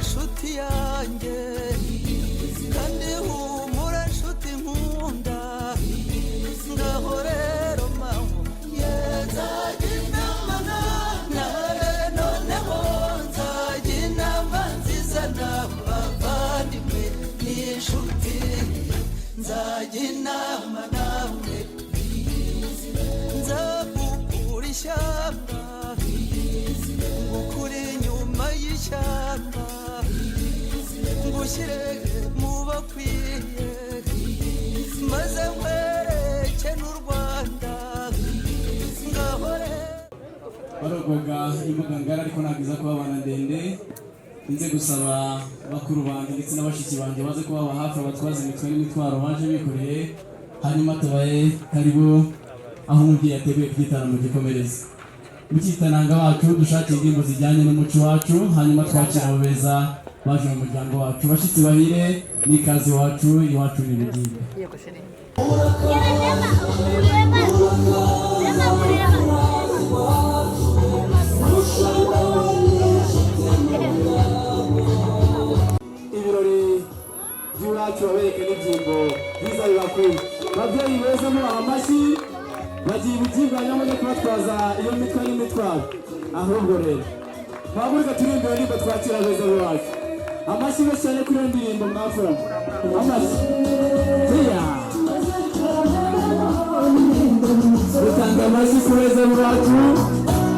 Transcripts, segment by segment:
nshuti yanjye kandi humura nshuti nkunda ngaho rero maho nzajya inama nawe noneho nzajya inama nziza n'abavandimwe n'inshuti nzajya inama nawe nzakukura ishyamba ngukure inyuma y'ishyamba ngushyire mu bakwiye maze nkwereke n'u Rwanda ngahore barogoga imbuga ngari ariko ntabwiza kubabana ndende nze gusaba bakuru banjye ndetse n'abashiki banjye baze kubaba hafi abatwaza imitwe n'imitwaro baje bikoreye hanyuma tubaye karibu aho umubyeyi yateguye kugitaramo gikomereza mukitananga wacu dushakira indirimbo zijyanye n'umuco wacu hanyuma twakira abo beza baje mu muryango wacu bashitsi bahire n'ikazi wacu iwacu n'ibigimba ibirori by'iwacu babereke n'ibyimbo byiza bibakwiye babyeyi beza mubaha amashyi bagiye ibigimba nyamara kubatwaza iyo mitwe n'imitwaro ahubwo rero mpamurika turirimbo ndirimbo twakira beza b'iwacu amashyi menshi cyane kuri iyo ndirimbo mwafuramo amashyi dutanga amashyi ku beza b'iwacu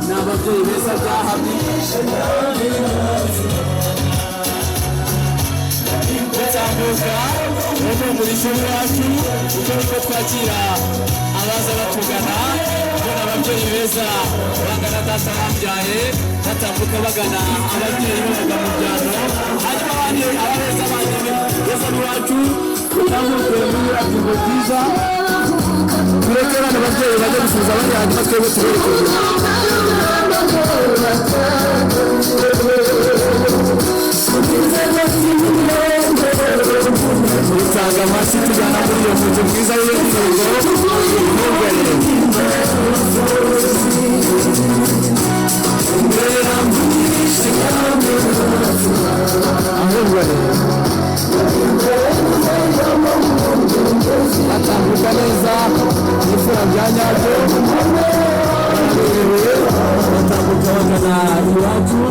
ni ababyeyi beza byahamye gutambuka uko umurisho w'iwacu uko niko twakira abaza batugana mbona ababyeyi beza bangana data bambyaye batambuka bagana ababyeyi babaga mu byaro hanyuma abandi ababeza bandi beza b'iwacu batambuke muri byimbo byiza tureke bano babyeyi bajya gusubiza abandi hanyuma twebwe tuberekeje dutanga amashyi tujyana muri iyo foto mwiza w'iyo ndirimbo ahubwo batambuka neza n'ifura bya nyabyo baraberewe batambuka bagana iwacu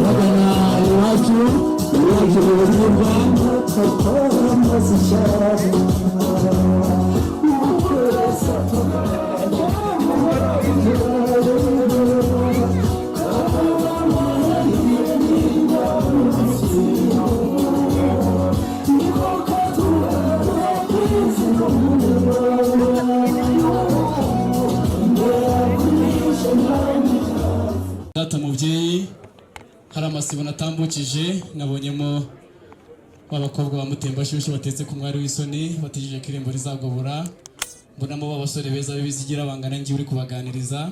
bagana iwacu iwacu mu buryoba data mubyeyi hari amasibo natambukije nabonyemo b'abakobwa ba Mutembashyushyu batetse ku mwari w'isoni bategereje ko irembo rizagobora mbonamo b'abasore beza bizigira bangana ngiye uri kubaganiriza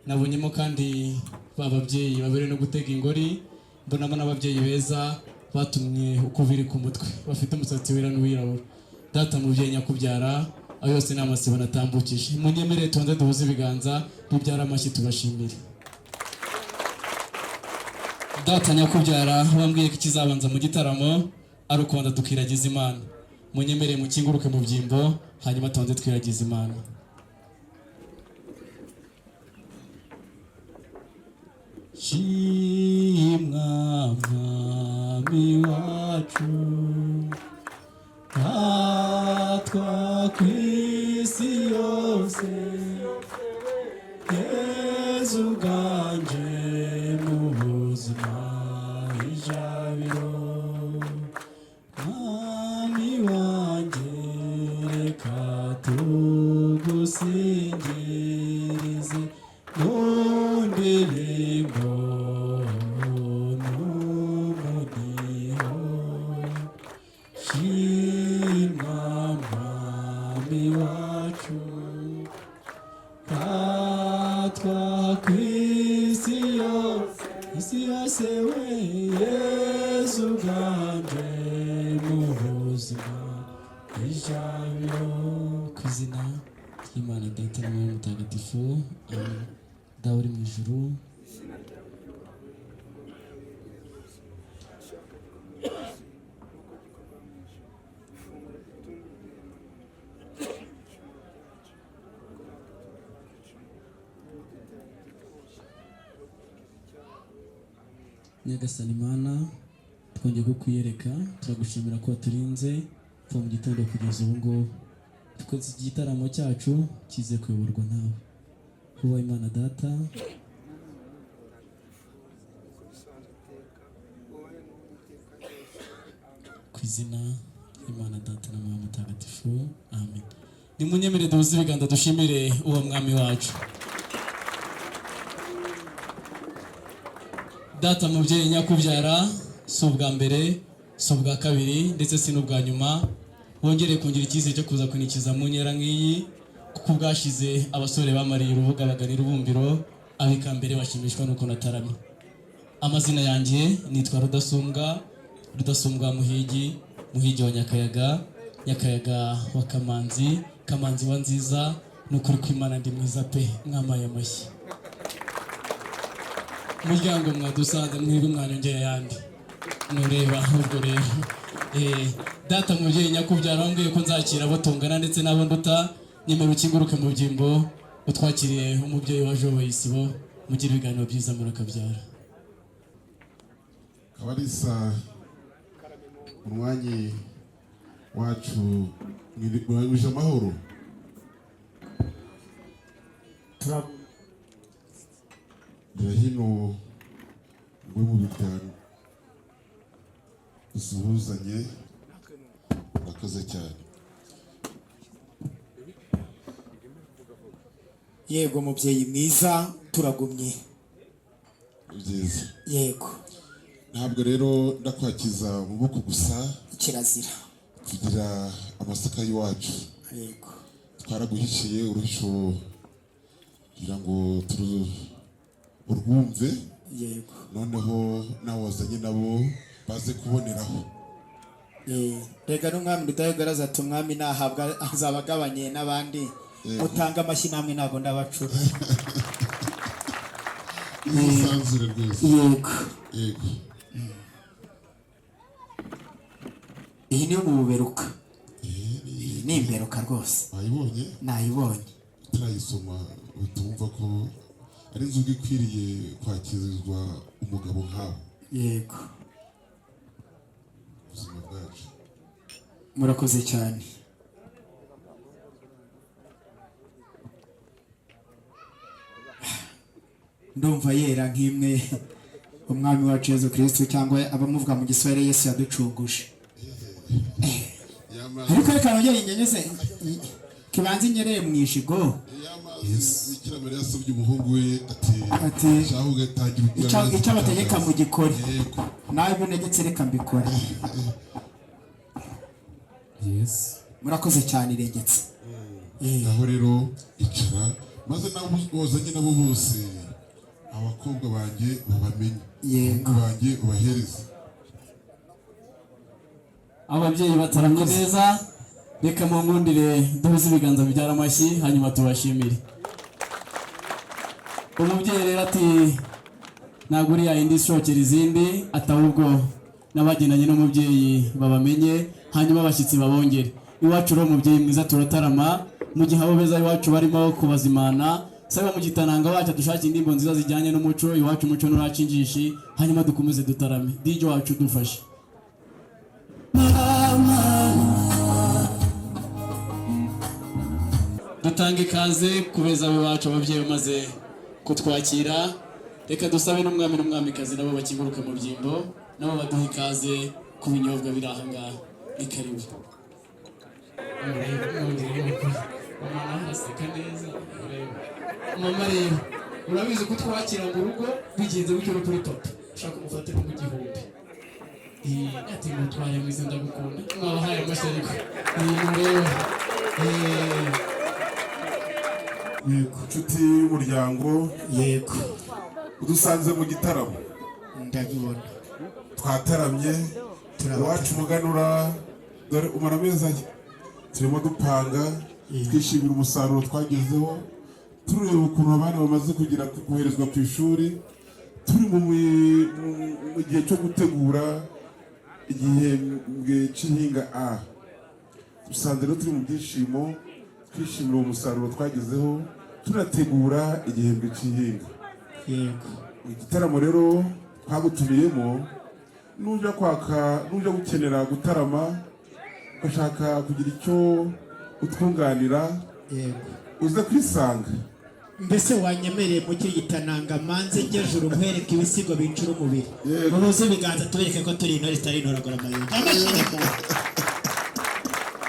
nabonyemo kandi bababyeyi babere no gutega ingori mbonamo n'ababyeyi beza batumye uko biri ku mutwe bafite umusatsi wera n'uwirabura data mubyeyi nyakubyara ayo yose ni amasibo natambukije munyemerere tubanze duhuze ibiganza bibyara amashyi tubashimire data nyakubyara wambwiye ko ikizabanza mu gitaramo ari ukubanza tukiragiza Imana munyemerere mukinguruke mu byimbo hanyuma tubanze twiragiza Imana shimwa mwami wacu atwa ku isi yose Yezu uganje mu buzima ijabiro mwami wanjye reka tugusingirize mu ndirimbo n'umudiho shimwa mwami wacu atwa ku isi yose we Yezu uganje mu buzima ijabiro ku izina ry'Imana Data na Mwana Mutagatifu dawe uri mu ijuru Nyagasani Imana twongeye kukwiyereka turagushimira ko waturinze kuva mu gitondo kugeza ubu ngubu dukoze igitaramo cyacu kize kuyoborwa nawe kuba Imana Data ku izina Imana Data na Mwana Mutagatifu amen. Nimunyemere duhuze ibiganza dushimire uwo mwami wacu. Data mubyeyi nyakubyara si ubwa mbere si ubwa kabiri ndetse si n'ubwa nyuma wongere kungira icyizere cyo kuza kunikiza mu nkera nk'iyi kuko bwashize abasore bamariye urubuga baganira ubumbiro abikambere bashimishwa nuko nataramye. Amazina yanjye nitwa Rudasumbwa Muhigi wa Nyakayaga wa Kamanzi wa nziza n'ukuri kw'Imana ndi mwiza pe mwamaye amashyi. Muryango mwadusanze mwebwe mwanyongera yandi nureba ubwo rero data mubyeyi nyakubyara wambwiye ko nzakira abo tungana ndetse n'abo nduta nyemera ukiguruke mu byimbo utwakiriye umubyeyi waje wowe isibo mugira ibiganiro byiza murakabyara. Kabarisa umwanyi wacu mwije amahoro hino mwe mu bitaro dusuhuzanye murakoze cyane. Yego mubyeyi mwiza turagumye byiza yego ntabwo rero ndakwakiza mu boko gusa kirazira tugira amasaka y'iwacu yego twaraguhishiye uruhisho kugira ngo urwumve yego noneho nawe wazanye nabo baze kuboneraho. rega n'umwami rudahegaraza ati umwami nahabwa azabagabanye n'abandi mutanga amashyi namwe ntabwo ndabacura. Isanzure rwose yego yego iyi ni umuberuka iyi ni imberuka rwose wayibonye nayibonye turayisoma utumva ko ari inzoga ikwiriye kwakirizwa umugabo nkawe. yego ubuzima bwacu murakoze cyane. ndumva yera nk'imwe umwami wacu Yesu Kristo cyangwa abamuvuga mu giswahili Yesu yaducunguje. ariko reka nongere inyenyeze kibanza inyereye mu ishigo Bikira Mariya yasabye umuhungu we ati shaho ugatangira icyo abategeka mu gikore nawe bunegetse reka mbikore. murakoze cyane iregetse. aho rero icara maze nabo bozanye nabo bose abakobwa banjye babamenye yego banjye ubahereze. Ababyeyi bataramye neza reka mu nkundire duhuze ibiganza bibyara amashyi hanyuma tubashimire. Umubyeyi rero ati ntabwo uri yayindi ishokera izindi atahubwo n'abagendanye n'umubyeyi babamenye hanyuma abashyitsi babongere. Iwacu rero umubyeyi mwiza turatarama mu gihe abo beza iwacu barimo kubazimana saba mu gitananga wacu dushaka indirimbo nziza zijyanye n'umuco iwacu umuco nuracinjishi hanyuma dukomeze dutarame. DJ wacu dufashe dutanga ikaze kubeza iwacu ababyeyi bamaze kutwakira. Reka dusabe n'umwami n'umwamikazi nabo bakiguruke mu byimbo nabo baduha ikaze ku binyobwa biri aha ngaha. Ni karibu. Mama rero urabizi ko twakira mu rugo bigenze bityo kuri papa ushaka umufate mu gihumbi ati mutwaye mwiza ndagukunda mwabahaye amashyariko rero yego nshuti y'umuryango yego udusanze mu gitaramo ndabibona twataramye iwacu umuganura dore umara amezi turimo dupanga twishimira umusaruro twagezeho tureba ukuntu abana bamaze kugira koherezwa ku ishuri turi mu gihe cyo gutegura igihembwe cy'ihinga A. Dusanze rero turi mu byishimo, twishimira uwo musaruro twagezeho, tunategura igihembwe cy'ihinga. yego Igitaramo rero twagutumiyemo, nujya gukenera gutarama, ugashaka kugira icyo utwunganira, yego uze kwisanga. mbese wanyemereye mu gitananga manze ngejuru nkwereka ibisigo bicura umubiri Yego. mubuze ibiganza tubereke ko turi intore zitari intoragura amayugi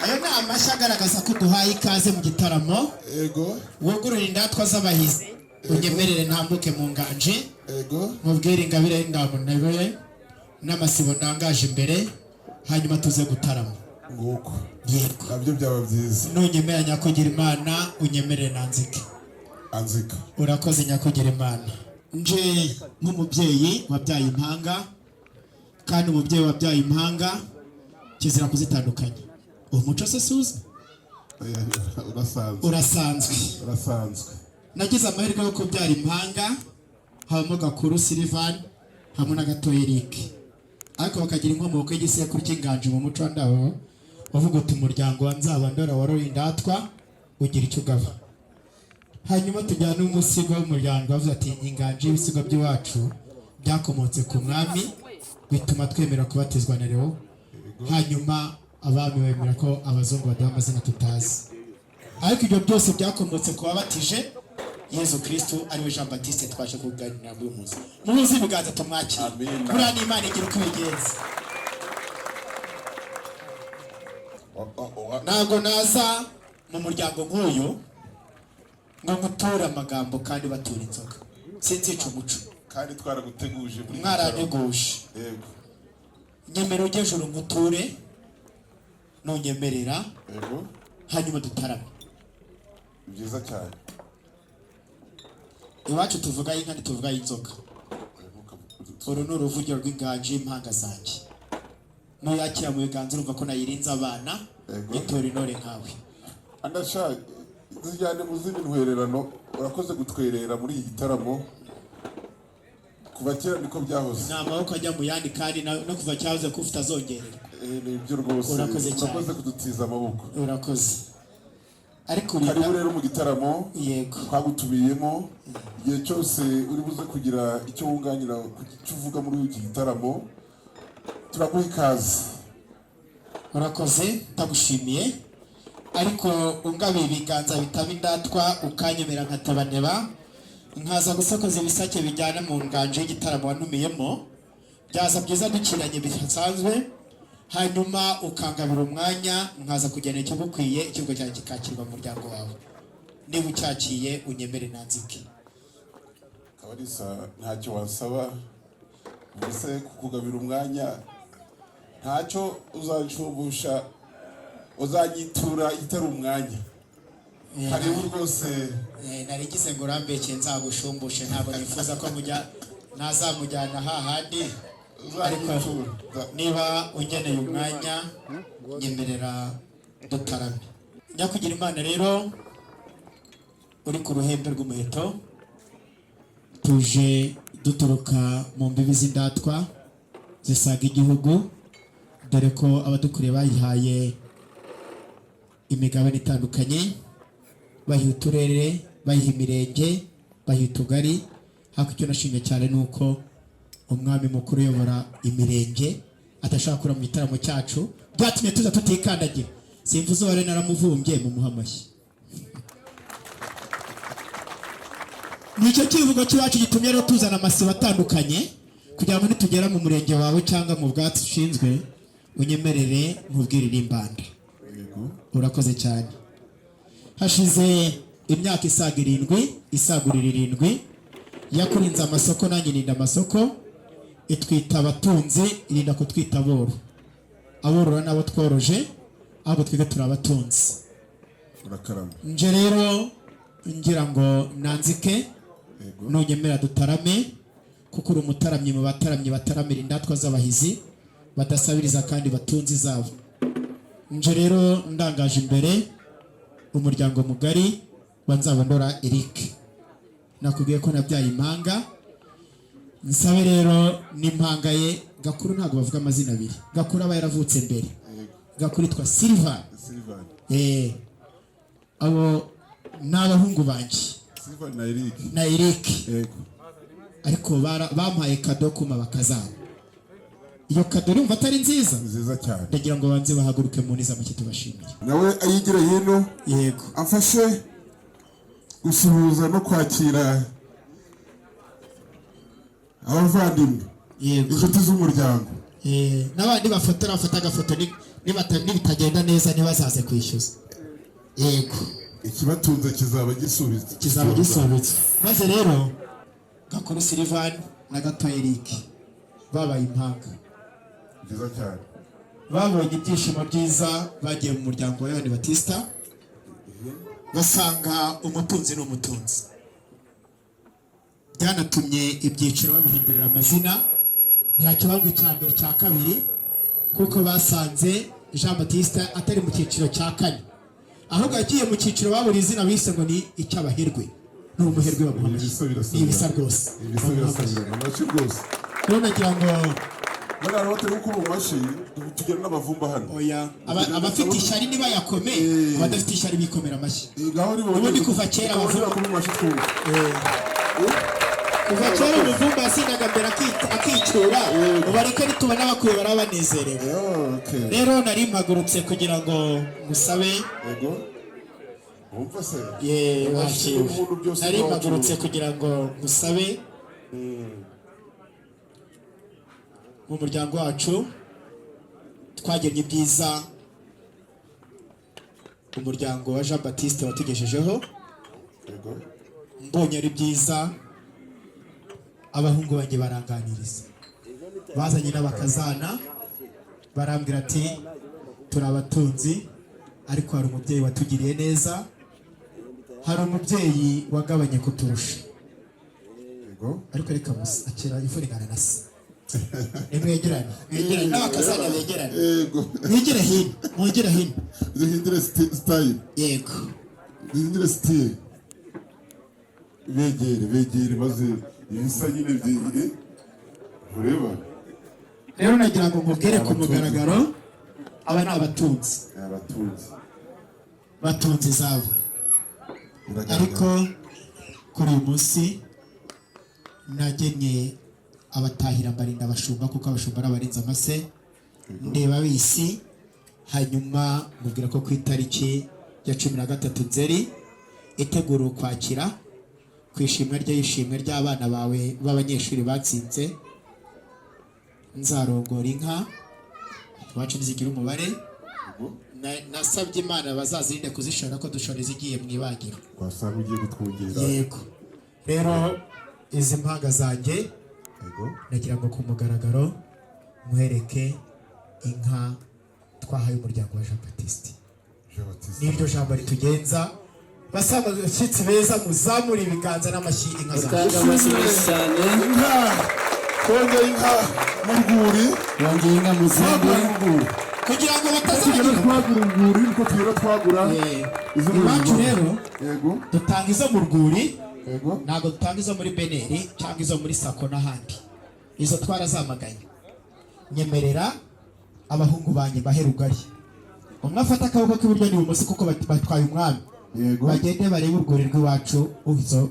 ayo ni amashyi agaragaza ko duhaye ikaze mu gitaramo. Ego, wugurura indatwa z'abahizi unyemerere ntambuke mu nganje ego, mubwire ingabire y'ingabo ntebe n'amasibo ndangaje imbere hanyuma tuze gutarama. nguko. Yego Nabyo byaba byiza. nunyemera nyakugira imana unyemerere nanzike. Anzika. Urakoze nyakugira imana. Nje nk'umubyeyi wabyaye impanga, kandi umubyeyi wabyaye impanga kizira kuzitandukanya. Umuco se suza urasanzwe. Nagize amahirwe yo kubyara impanga, habamo Gakuru Sylvain hamwe na Gato Eric, ariko bakagira inkomoko y'igisekuru cy'inganje mu muco ndabo bavuga uti umuryango wa Nzabandora warori indatwa ugira icyo ugaba. Hanyuma tujyana n'umusigo w'umuryango bavuze ati inganje y'ibisigo by'iwacu byakomotse ku mwami, bituma twemera kubatizwa na Leo. Hanyuma abami bemera ko abazungu baduha amazina tutazi, ariko ibyo byose byakomotse ku wabatije Yezu Kristo ariwe Jean Baptiste twaje kuganira muri uyu munsi. Muhuze ibiganza tumwakire. Buriya ni Imana igira uko ibigenza. Ntabwo naza mu muryango nk'uyu ngo nguture amagambo kandi batura inzoga, sinzica umuco Kandi twaraguteguje muri mwaraneguje. Yego. Nyemera ujyejuru nguture nunyemerera Yego. hanyuma dutarame. Byiza cyane. Iwacu tuvuga inka ntituvuga inzoga. Uru ni uruvugiro rw'inganje impanga zanjye. Nuyakira mu biganza urumva ko nayirinze abana, itora intore nkawe. Andasha zijyane mu zindi ntwererano, urakoze gutwerera muri iki gitaramo. Kuva kera niko byahoze. Ni amaboko ajya mu yandi kandi no kuva cyahoze ko ufite azongerera. Ni ibyo rwose. Urakoze cyane. Urakoze kudutiza amaboko. Urakoze. Ariko Karibu rero mu gitaramo. Yego. Twagutumiyemo. Igihe cyose uri buze kugira icyo wunganira, icyo uvuga muri iki gitaramo, turaguha ikaze. Urakoze, ndagushimiye. Ariko ungabiye ibiganza bitaba indatwa ukanyemera nkatabaneba, nkaza gusokoza ibisake bijyana mu nganje y'igitaramo wantumiyemo, byaza byiza dukiranye bisanzwe, hanyuma ukangabira umwanya nkaza kugena icyo gukwiye, ikigo cyanjye kikakirwa mu muryango wawe. Niba ucyakiye unyemere nanzike. Kabarisa ntacyo wasaba, mbese kukugabira umwanya ntacyo uzanshumbusha, uzanyitura itari umwanya. Karibu rwose. Narigize ngo urambeke nzagushumbushe, ntabwo nifuza ko nazamujyana hahandi, ariko niba ungeneye umwanya nyemerera dutarame. Nyakugira imana rero uri ku ruhembe rw'umuheto, tuje duturuka mu mbibi z'indatwa zisaga igihugu, dore ko abadukuriye bayihaye imigabane itandukanye, bayiha uturere, bayiha imirenge, bayiha utugari. Ariko icyo nashimye cyane ni uko umwami mukuru uyobora imirenge atashaka kura mu gitaramo cyacu, byatumye tuza tutikandagira. Simvuze wari naramuvumbye mu muhamashyi. Nicyo kivugo cy'iwacu gitumye rero tuzana amasibo atandukanye, kugira ngo nitugera mu murenge wawe cyangwa mu bwatsi ushinzwe unyemerere nkubwirire imbanda. Urakoze cyane. Hashize imyaka isagurira 7 yakurinze amasoko, nanjye ninda amasoko, itwita abatunzi, irinda kutwita aboro. Aborora nabo tworoje, ahubwo twige turi abatunzi. Urakarama. Nje rero ngira ngo nanzike nunyemera dutarame, kuko uri umutaramyi mu bataramyi bataramira indatwa z'abahizi badasabiriza kandi batunzi zabo. Nje rero ndangaje imbere umuryango mugari wa Nzabandora Eric. Nakubwiye ko nabyaye impanga, nsabe rero n'impanga ye Gakuru ntabwo bavuga amazina abiri Gakuru aba yaravutse mbere Gakuru yitwa Silver abo n'abahungu banje Silver na Eric ariko bampaye kado kuma bakazana iyo kado urumva atari nziza cyane ndagira ngo banze bahaguruke mu niza make tubashimiye nawe ayigira hino yego amfashe gusuhuza no kwakira abavandimwe inshuti z'umuryango n'abandi bafata agafoto nibitagenda neza ntibazaze kwishyuza yego ikibatunze kizaba gisubitse maze rero Gakuru Silvan na Gato Eric babaye impanga byiza cyane babonye ibyishimo byiza bagiye mu muryango wa Yohani Batista basanga umutunzi n'umutunzi byanatumye ibyiciro babihindurira amazina ntihakibango icya mbere cya kabiri kuko basanze Jean Batista atari mu cyiciro cya kane ahubwo yagiye mu cyiciro babura izina bise ngo ni icy'abaherwe n'umuherwe wa Muhammad ni ibisa rwose rero nagira ngo bana batari uko mu mashi tugera n'abavumba hano oya abafite ishyari niba yakomeye abadafite ishyari bikomera amashyi ubundi kuva kera abavumba kuva kera umuvumba yasindaga mbere akicura ubareke nitubona bakwiye baraba banezerewe rero nari mpagurutse kugira ngo musabe nari mpagurutse kugira ngo musabe mu muryango wacu twagennye ibyiza umuryango wa Jean Baptiste watugejejeho mbonye ari byiza abahungu banjye baranganiriza bazanye n'abakazana barambwira ati turi abatunzi ariko hari umubyeyi watugiriye neza hari umubyeyi wagabanye kuturusha ariko reka musa akira ifuringana na se mwegerane n'abakazana begerane mwegere hino zihindure style yego zihindure style begere maze ibisa nyine byigire ureba rero nagira ngo mubwire ku mugaragaro aba ni abatunzi batunze izabo ariko kuri uyu munsi nagennye abatahira mbarinda abashumba kuko abashumba ari abarinzi amase ndeba bisi hanyuma mubwira ko ku itariki ya 13 Nzeri itegura ukwakira ku ishimwe ry'abana bawe b'abanyeshuri batsinze nzarongora inka wacu nizigira umubare nasabye Imana bazazirinde kuzishora ko dushora izigiye mu ibagiro wasanga ugiye gutwongera yego rero izi mpanga zanjye nagira ngo ku mugaragaro muhereke inka twahaye umuryango wa Jean Baptiste n'iryo jambo ritugenza basaba abashyitsi beza muzamura ibiganza n'amashyi inka zacu cyane inka twongeye inka mu rwuri twongeye inka mu zindi kugira ngo batazagira twagura urwuri niko tugera twagura iwacu rero dutanga izo mu rwuri ntabwo dutanga izo muri beneri cyangwa izo muri sako n'ahandi izo twarazamaganye nyemerera abahungu banjye bahe rugari umwe afata akaboko k'iburyo n'ibumoso kuko batwaye umwami bagende barebe urwuri rw'iwacu uzo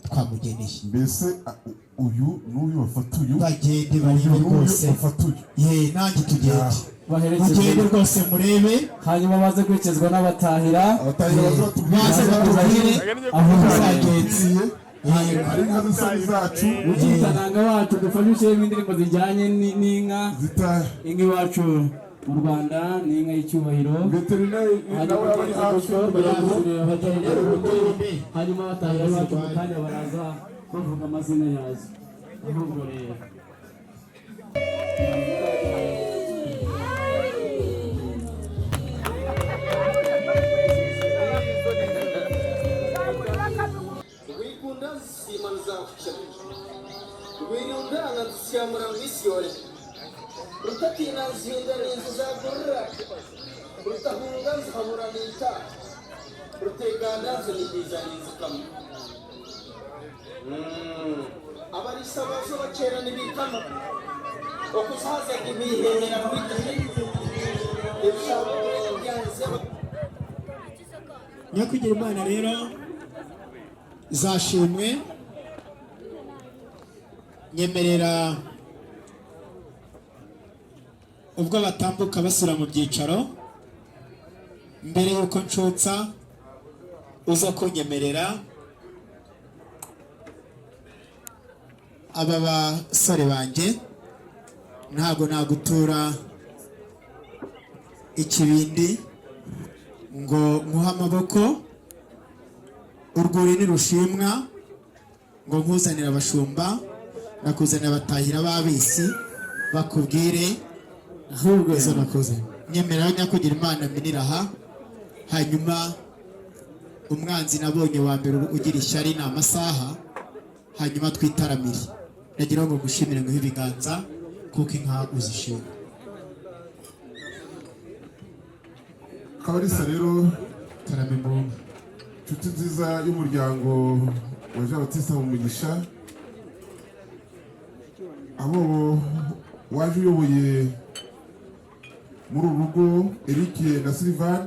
twamugeneye mbese uyu n'uyu wafatuye bagende barebe rwose nanjye tugende rwose murebe hanyuma baze kwikizwa n'abatahira baze batubwire aho bazagenziye hari inka z'isoni zacu ukitananga wacu dufashe ushyiremo indirimbo zijyanye n'inka inka iwacu mu Rwanda ni inka y'icyubahiro hanyuma batahira bacu mu kanya baraza bavuga amazina yazo ahubwo rero wirundana nsiamura mwisiyore rutatina nzinda n'inzu zagurira rutahunga nzihabura n'ita ruteganda nzu n'ibiza n'inzu kamwe abarisa bazo bakera n'ibikama okusaza ibihera kwitije ibishabo byanze Nyakwigira Imana rero zashimwe nyemerera ubwo batambuka basura mu byicaro mbere yuko ncutsa uza kunyemerera aba basore banjye ntago nagutura ikibindi ngo nkuhe amaboko urwuri nirushimwa ngo nkuzanire abashumba nakuzanira abatahira b'abisi bakubwire ahubwo izo nakoze nyemerera Nyakwigira Imana minira aha hanyuma umwanzi nabonye wa mbere ugira ishyari ni amasaha hanyuma twitaramire nagira ngo gushimire ngo ibiganza kuko inka uzishima Kabarisa rero taramembumba inshuti nziza y'umuryango wa Jean Baptiste Habumugisha aho waje uyoboye muri uru rugo Eric na Sylvain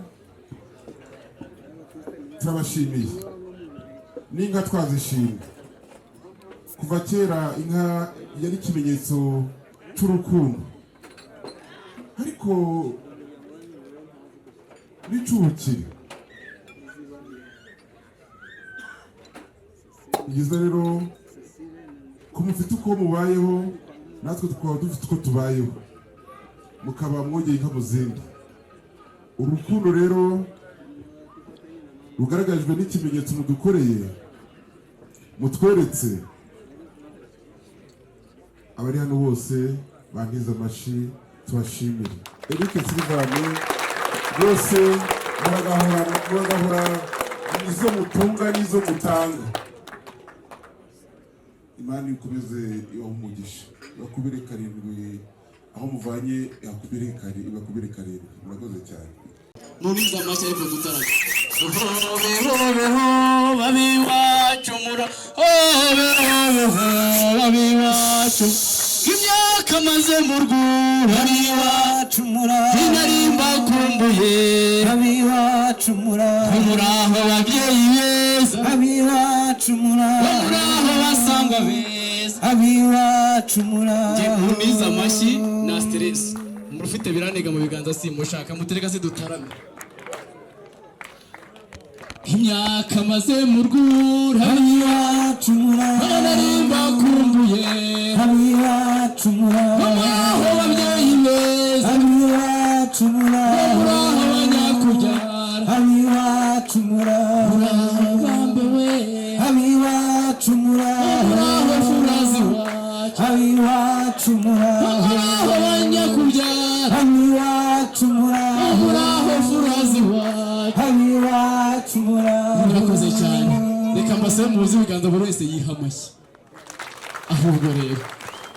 turabashimiye n'inka twazishimye kuva kera inka yari ikimenyetso cy'urukundo ariko n'icubukire byiza rero ko mufite uko mubayeho natwe tukaba dufite uko tubayeho mukaba mwogeye inka mu zindi urukundo rero rugaragajwe n'ikimenyetso mudukoreye mutweretse abari hano bose bantize amashi tubashimire Eric Sylvain bose muragahora izo mutunga n'izo mutanga Imana ikomeze umugisha bakubire karindwi aho muvanye yakubire karindwi murakoze cyane mubiza amashyi ariko dutarage hobe hobe ho babiwacumura hobe hobe ho babiwacu imyaka maze mu rwuri babiwacumura inarimba kumbuye babiwacumura muraho babyeyi beza babiwacumura muraho basanga beza babiwacumura nge mubiza amashyi na stress mufite biranega mu biganza simushaka mutereka se dutarame imyaka maze mu rwuri habiyacumura banarimba kumbuye habiyacumura muraho babyeyi beza habiyacumura muraho banyakubyara habiyacumura muraho bambewe habiyacumura muraho furazi wacu habiyacumura muraho banyakubyara habiyacumura muraho furazi wacu habiyacumura murakoze cyane reka mbasebe muzi ibiganza buri wese yiha amashyi ahubwo rero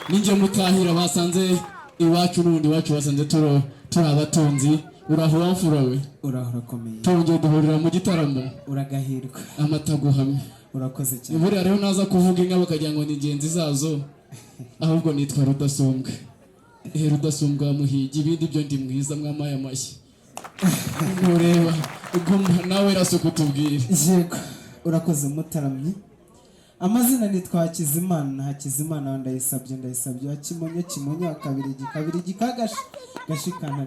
ninjye mutahira basanze iwacu n'ubundi iwacu basanze turi abatunzi uraho wamfura we urakomeye tongeye duhurira mu gitaramo uragahirwa amata guhamye urakoze cyane buriya rero naza kuvuga inka bakagira ngo ni ingenzi zazo ahubwo nitwa Rudasumbwa Rudasumbwa muhigi ibindi byo ndi mwiza mwamaye amashyi ntureba nawe rasuku tubwire yego urakoze mutaramye amazina nitwa Hakizimana ndayisabye Kimonyo kabiri gikagasha gashikana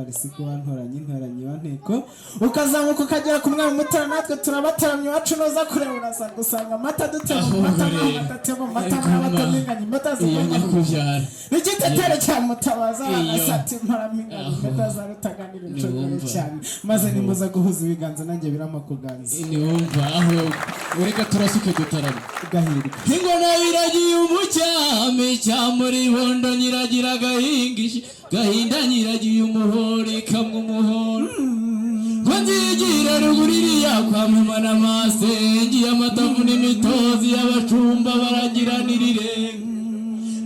risiku wantoranye wanteko ukazamuka ukagera ku mwami mutara natwe turabataramye wacu noza kureba uraza gusanga amata dutema amata kubyara n'igitetero cya mutabaza agasati mparamingana impeta za rutaganira inshogoro cyane maze nimuza guhuza ibiganza nanjye birama kuganza niwumva aho ureka turasuke dutarame gahirwa ingona iragiye umucyame cyamuri bondo nyiragira gahingishi gahinda nyiragiye umuhore kamwe umuhore ngo nzigira ruguririya kwa mumana masengi y'amatavu n'imitozi y'abacumba baragiranirire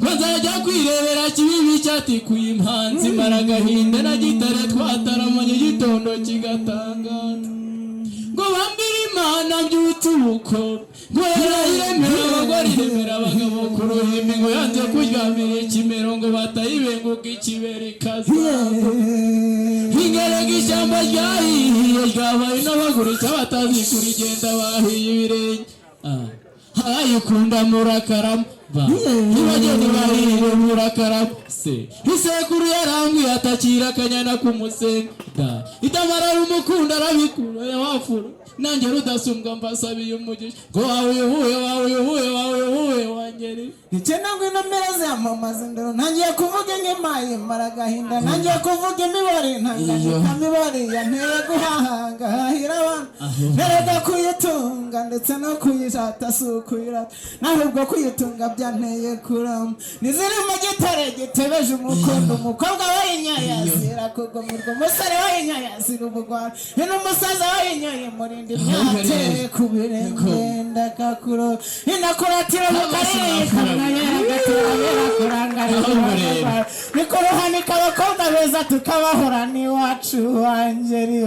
bazajya kwirebera kibibi cyatikuye impanzi maragahinda na gitare twataramanye gitondo kigatangana ngo bambire imana by'utuko ngo yarayiremera abagore iremera abagabo ku ruhimbi ngo yanze kuryamira ikimero ngo batayibenguka ikiberekaza ingerega ishyamba ryahiye ryabaye n'abagurisha batazi kurigenda bahiye ibirenge ayikunda murakarama ntibagende bahire murakarama se isekuru yarambwiye atakira akanyana k'umusenga itamarara umukunda arabikura yawafura nanjye rudasumbwa mbasabiye umugisha ngo wawe wangeri ikena ngwino mpereze amamaza indoro ntangiye kuvuga nk'impaye maragahinda ntangiye kuvuga imibare ntanganyika mibare yanteye guhahanga hahira abantu nerega kuyitunga ndetse no kuyishata si ukuyirata nahubwo kuyitunga byanteye kurama niziri mu gitare gitebeje umukondo umukobwa wayinyayazira kugumirwa umusore wayinyayazira ubugwara n'umusaza wayinyaye muri mwateye kubirenge ndakakuro inakuratira mukareka nikuruhanika abakobwa beza tukabahora n'iwacu wangeri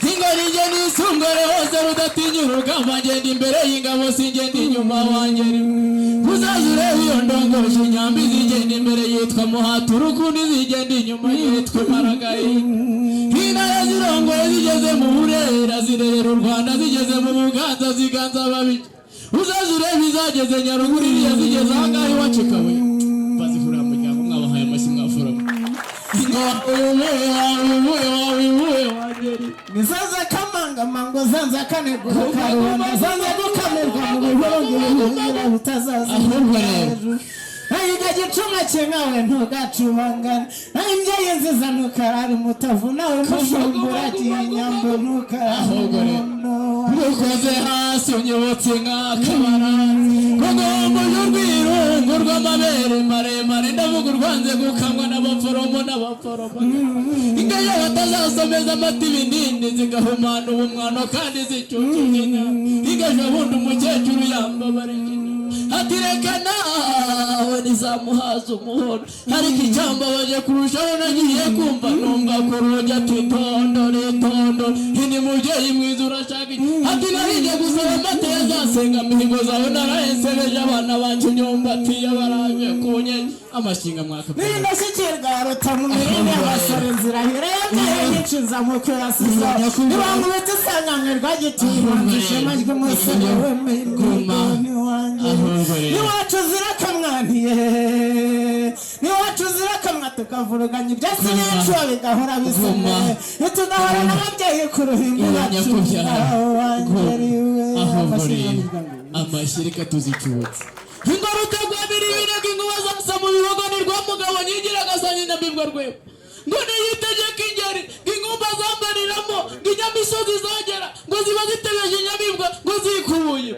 ingorije n'isungore hose rudatinya urugamba ngenda imbere y'ingabo singenda inyuma wangeri uzaza ureba iyo ndongoje inyambi zigenda imbere yitwa muhata urukundi zigenda inyuma yitwa maragahinga intara zirongoye zigeze mu burera zirerera u Rwanda zigeze mu buganza ziganza babiri uzaza ureba izageze nyaruguru iriya zigeze ahangaha iwacu kabuye bazivurira mu muryango mwabahaye amashyi mwafuramo nizaza kamangamango zanza kanegura karubanda zanza gukamirwa mu bihorongera bitazaza hejuru nayiga gicuma cyengawe ntugacubangana nayimbyeyi nziza ntukarara umutavu nawe mushumbura kinyambo ntukarara ukoze hasi unyobotse nk'akabaranzi rugombo y'urwirungu rw'amabere maremare ndavuga urwanze gukamwa n'abaforomo ingayo batazasomeza amata ibinini zigahumana ubumwano kandi zicucuje igaje bundi umukecuru yambabare ati reka nawe nizamuhaza umuhoro ariko icyambabaje kurushaho nagiye kumva numva ku rugi ati tondo ini mubyeyi mwiza urashaka ati narinjye gusaba amata yazasenga mihigo zawe narahensebeje abana banjye imyumbati yabaraje kunye amashinga mwaka n'indashyikirwa rutamu mirindi y'abasore nzira hirembere yicuza mu kurasiza nibamubita isanganirwa gituma ishema ry'umusore wemeye imigoni wanjye niwacu zirakamwaniye niwacu zirakamwa tukavuruganya ibyatsi n'ibicuba bigahora bisomeye ntitugahora n'ababyeyi ku ruhimbi bacu wangeriwe amashyirika tuzicyutse ingo rutegwabiri ibirego inkuba zasa mu bihogo ni rwa mugabo nyigira agasanye na mbibwa rwebo ngo niyitegeka ingeri ingumba zambariramo ngo inyamisozi zogera ngo ziba zitebeje inyamibwa ngo zikubuye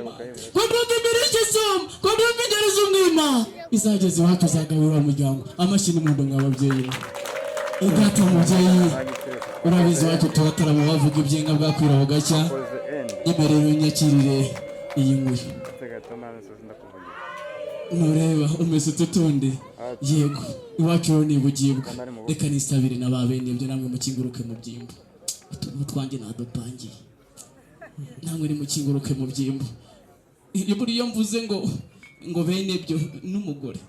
ngo ndundimira ikisuma ngo ndumva ingeri z'umwima izageze iwacu zagabura umuryango amashyi n'umundo mw'ababyeyi idata mubyeyi urabizi iwacu tubatarama bavuga ibyinga bwakwira bugacya nyemerero nyakirire iyi nkuru nureba umeze ututundi yego iwacu rero ni bugibwa reka nisabire na ba bene ibyo namwe mukinguruke mu byimbo utuntu twanjye nadupangiye namwe ni mukinguruke mu byimbo buriya mvuze ngo bene ibyo n'umugore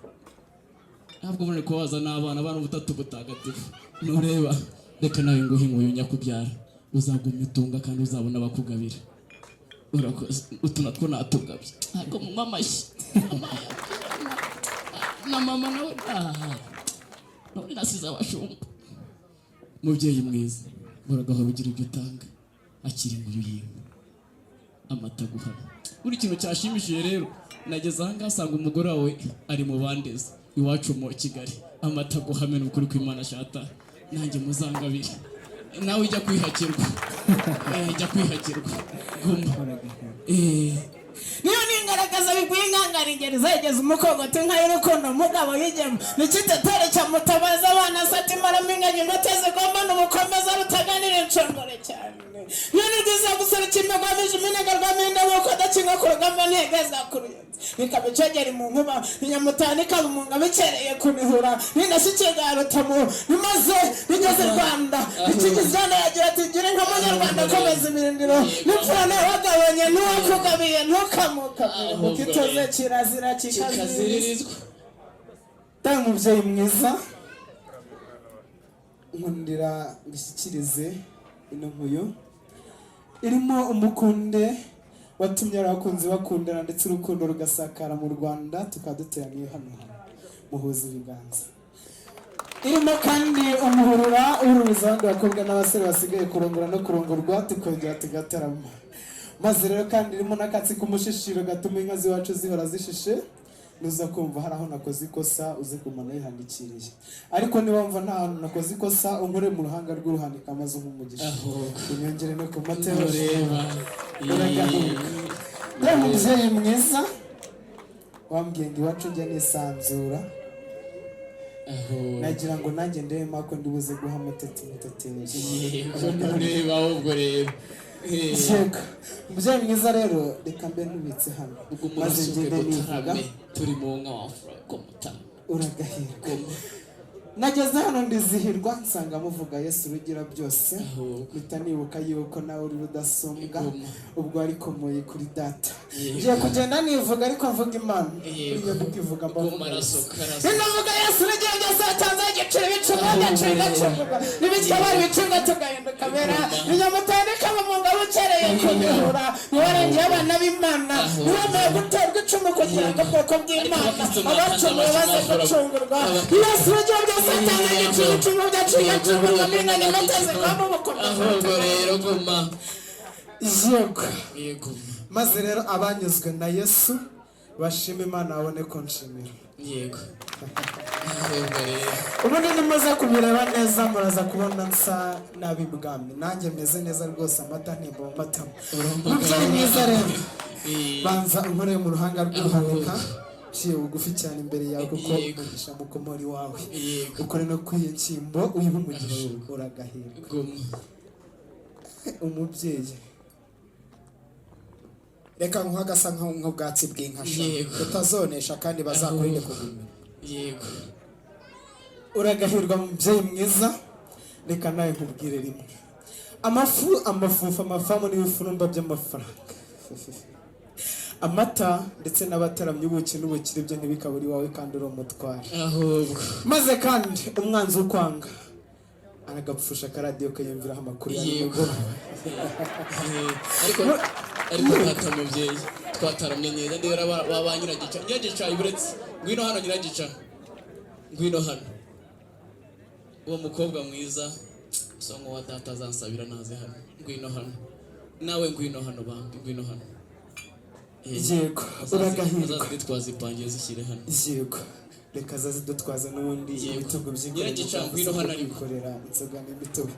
ntabwo mbone ko waza n'abana bana ubutatu butagatifu nureba reka nawe nguhe inkuyu nyakubyara uzagumya utunga kandi uzabona abakugabira urakoze utu natwo natugabye ariko mu mamashyi na mama nawe nawe nasize abashumba mubyeyi mwiza uragahora ugira ibyo utanga akiri inkuyu yiwe amata guhana buri kintu cyashimishije rero nageze aha ngaha asanga umugore wawe ari mu bandeze iwacu mu Kigali amata guhamena ukuri kw'Imana shata nanjye muzangabire nawe ujya kwihakirwa guma niyo ningaragaza biguye ingangara ingeri zageze umukogote nk'ay'urukundo umugabo yigemo n'ikiteteri cya mutabaza abana sati maramo ingagi ngo ateze gomba n'umukomeza rutaganira inshongore cyane niyo nigeze gusara ikimegwamije iminega rwamenda wuko adakinga ku rugamba ntegeza ku ruyenzi ikaba icegera mu nkuba inyamutana ikaba umuntu abikereye kunihura ninashikega rutamu nimaze bigeze Rwanda ikigizana yagira ati gira nka munyarwanda komeza ibirindiro n'imfura wagabanye n'uwakugabiye ntukamuka ukitoze kirazira kikazirizwa Tanga umubyeyi mwiza nkundira ngishyikirize ino nkuyo irimo umukunde watumye abakunzi bakundana ndetse urukundo rugasakara mu Rwanda tukaduteraniye hano muhuza ibiganza irimo kandi umuhurura uhuruza abandi bakobwa n'abasore basigaye kurongora no kurongorwa tukongera tugatarama maze rero kandi irimo n'akatsi k'umushishiro gatuma inka ziwacu zihora zishishe nuza kumva hari aho nakoze ikosa uze kumana yihandikiriye ariko niba wumva nta hantu nakoze ikosa unkore mu ruhanga rw'uruhanika amaze nk'umugisha unyongere no ku matero reba uragahinga umubyeyi mwiza wambwiye ngo iwacu njya nisanzura nagira ngo nanjye ndebe mako ndibuze guha amatete reba ahubwo reba yego umubyeyi mwiza rero reka mbe nubitse hano maze ngende nivuga turi mu nka wafura ko mutama uragahirwa nageze hano ndizihirwa nsanga muvuga Yesu urugira byose mpita nibuka yuko nawe uri rudasumbwa ubwo ariko muye kuri data ngiye kugenda nivuga ariko mvuga Imana iyo mukivuga mbavuga ninavuga Yesu urugira byose atanze igiciro bicuma agaciro n'ibityo bari bicunga tugahinduka bera inyamutane kaba mu ngabo ukereye kunihura niwarengeye abana b'Imana niwemeye guterwa icumu kugira ngo ubwoko bw'Imana abacumuye baze gucungurwa Yesu urugira byose satana icumu byaciye cyumurwa n'ingane mateze kwamo bukomeza ahubwo rero guma yego maze rero abanyuzwe na Yesu bashima Imana abone ko nshimira yego ahubwo rero ubundi nimuze kubireba neza muraza kubona nsa n'ab'ibwami nanjye meze neza rwose amata ntemba mu matama umubyeyi mwiza rero banza unkoreye mu ruhanga rw'uruhanika ciye bugufi cyane imbere yawe kuko umugisha mukomori wawe ukore no kwiye cyimbo uyihe umugisha uragahirwa umubyeyi reka nkuha gasa nk'ubwatsi bw'inka utazonesha kandi bazakurinde kugumira yego uragahirwa mubyeyi mwiza reka nawe nkubwire rimwe amafufu amafamu n'ibifurumba by'amafaranga amata ndetse n'abataramye ubuki n'ubukire byo ntibikaburi wawe kandi uri umutware ahubwo maze kandi umwanzi ukwanga aragapfusha akaradiyo kayumviraho amakuru ya nimugoroba ariko hata mubyeyi twataramye neza ndera ba nyiragica iburetse ngwino hano nyiragica ngwino hano uwo mukobwa mwiza usa nk'uwa data azansabira naze hano ngwino hano nawe ngwino hano bambi ngwino hano yego uragahirwa twazipangiye zishyire hano yego reka zazidutwaza n'ubundi ibitugu by'inkorera bikorera inzoga n'imitobe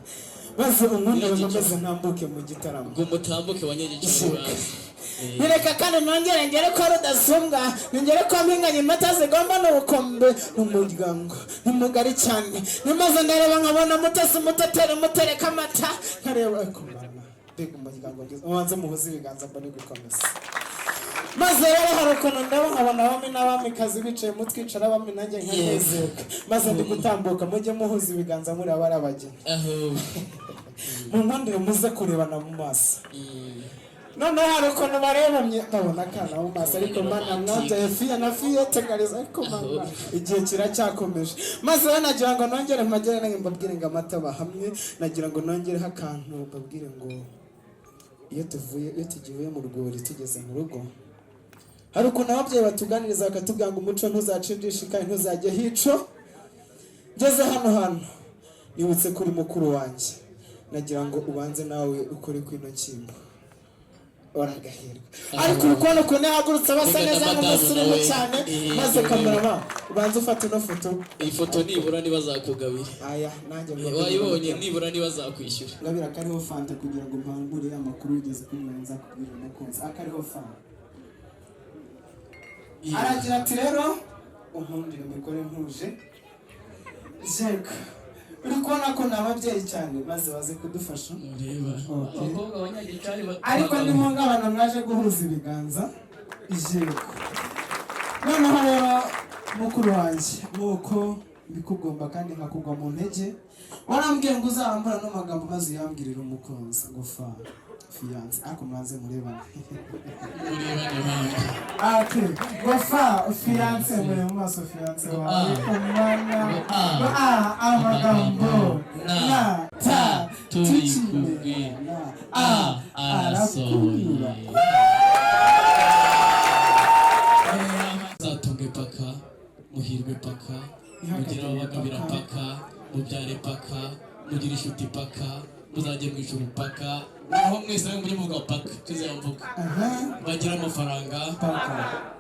maze umuntu bameze ntambuke mu gitaramo ngo mutambuke wanyegica bireka kandi nongere ngere ko rudasumbwa ngere ko mpinganye imata zigomba n'ubukombe umuryango ni mugari cyane nimaze ndareba nkabona mutesi muteteri mutereka amata nkareba ko mbega umuryango mwiza ubanze muhuze ibiganza mbone gukomeza maze rero hari ukuntu ndeba nkabona abami n'abamikazi bicaye mutwicara abami nanjye nkanezerwa maze ndi gutambuka mujye muhuza ibiganza muri abari abageni mu nkundire muze kurebana mu maso noneho hari ukuntu barebamye ndabona akana mu maso ariko mana mwabyaye fiya na fiya tegariza ariko mana igihe kiracyakomeje maze rero nagira ngo nongere mpagere nange mbabwire ngo amata bahamwe nagira ngo nongereho akantu mbabwire ngo iyo tugiye mu rwuri tugeze mu rugo hari ukuntu ababyeyi batuganiriza bakatubwira ngo umuco ntuzacindishe kandi ntuzajye hico ngeze hano hantu nibutse kuri mukuru wanjye nagira ngo ubanze nawe ukore kwino kimbo uragahirwa ariko ukubona ukuntu yahagurutse basa neza nk'umusirimu cyane maze kamerama ubanze ufata ino foto iyi foto nibura ntibazakugabire aya nanjye wayibonye nibura ntibazakwishyura ngabira akariho fanta kugira ngo mpangure amakuru ugeze kuri mwe nzakubwira umukunzi akariho fanta aragira ati rero unkundire umugore ntuje jeka uri kubona ko ni ababyeyi cyane maze baze kudufasha ariko ndimo ngabana mwaje guhuza ibiganza jeka noneho rero mukuru wanjye nuko bikugomba kandi nkakugwa mu ntege warambwiye ngo uzambura no magambo maze uyambwirira umukunzi ngo fiance ariko mwanze murebana ate gofa fiance muri mu maso fiance wawe kumana amagambo na ta tukimwe arasohoye zatunge paka muhirwe paka mugira abagabira paka mubyare paka mugira inshuti paka muzajye mu ijuru paka naho mwese muri muvuga paka tuzamvuga bagira amafaranga paka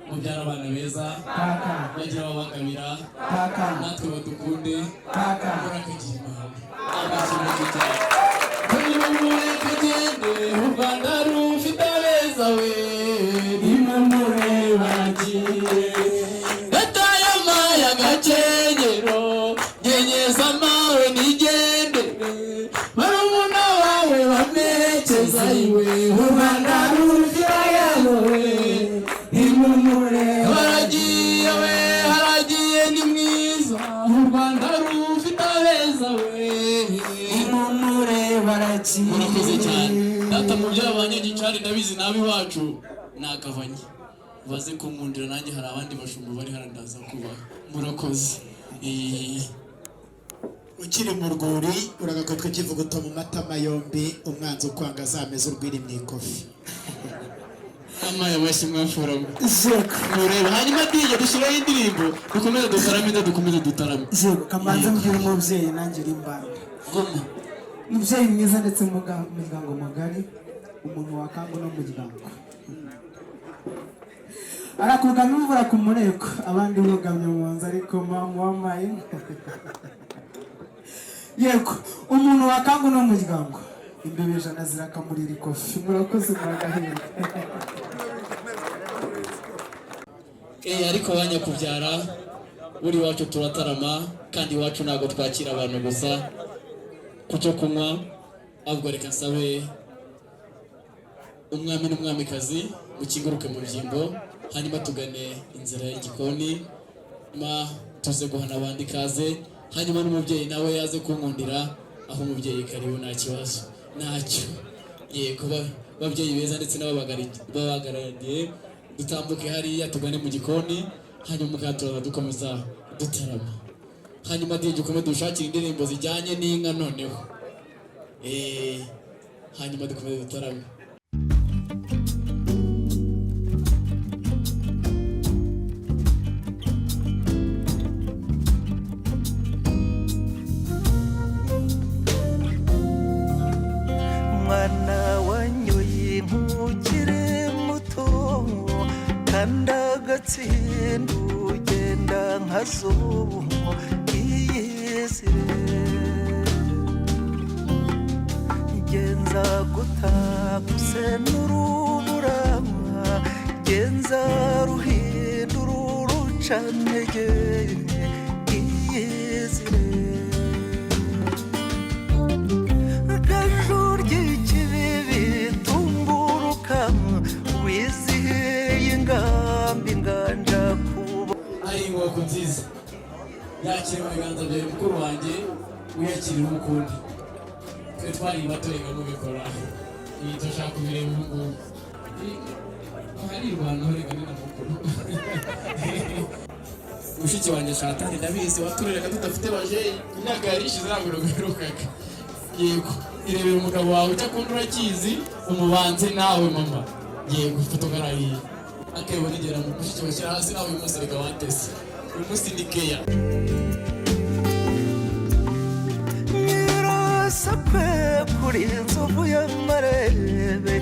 mubyara abana beza paka bagira abagabira paka natwe badukunde paka murakagira imana abashyira cyane kagende u Rwanda rufite abeza we nimumure bagiye agakenyero nyenyeza mawe nigendere barumuna wawe bamekeza iwe u Rwanda rufite yawe nimumure haragiye we haragiye ni mwiza u Rwanda rufite abeza we nimumure baragiye murakoze cyane data mu by'abanyagicari ndabizi nabi wacu nakavanye baze kumundira nanjye hari abandi bashumba bari harandaza kuba murakoze ukiri mu rwuri uragakotwe kivuguto mu matama yombi umwanzi ukwanga zameze urwiri mu ikofi amaye amashyi mwafura mureba hanyuma DJ dushyiraho indirimbo dukomeze dutarame Jego kamanze mbwira umubyeyi nanjye uri mbanda goma umubyeyi mwiza ndetse umuryango mugari umuntu wakanga no muryango arakuruka n'imvura ku mureko abandi bugamye mu nzu ariko mama wamaye yego umuntu wakanga no muryango imbebe ijana zirakamurira ikofi murakoze muragahera ariko banyakubyara buri wacu turatarama kandi iwacu ntabwo twakira abantu gusa ku cyo kunywa ahubwo reka nsabe umwami n'umwamikazi mukinguruke mu byimbo hanyuma tugane inzira y'igikoni tuze guhana abandi kaze hanyuma n'umubyeyi nawe yaze kunkundira aho umubyeyi karibu nta kibazo ntacyo yego babyeyi beza ndetse n'ababagarariye dutambuke hariya tugane mu gikoni hanyuma turaza dukomeza dutarama hanyuma dukomeze dushakire indirimbo zijyanye n'inka noneho hanyuma dukomeze dutarame mwana wanyoye nkukiri muto kandi agatsinda ugenda nka zubu iyizire genza gutaguse n'urubura genza ruhindura urucanege iyizire ari inkoko nziza yakira mu biganza byawe mukuru wanjye uyakirira umukundi twe twari bato reka mubikora iyi turashaka kubireba ubu ngubu hari irwanaho reka ni na mukuru mushiki wanjye Chantal ndabizi waturereka tudafite bajeyi imyaka yari ishize ntabwo ruherukaga yego irebera umugabo wawe cyakunda urakizi umubanze nawe mama yego fotogarafiye akebo nigera mu mushiki bashyira hasi nawe uyu munsi reka watese uyu munsi ni keya nyirasakwe kuri inzovu y'amarebe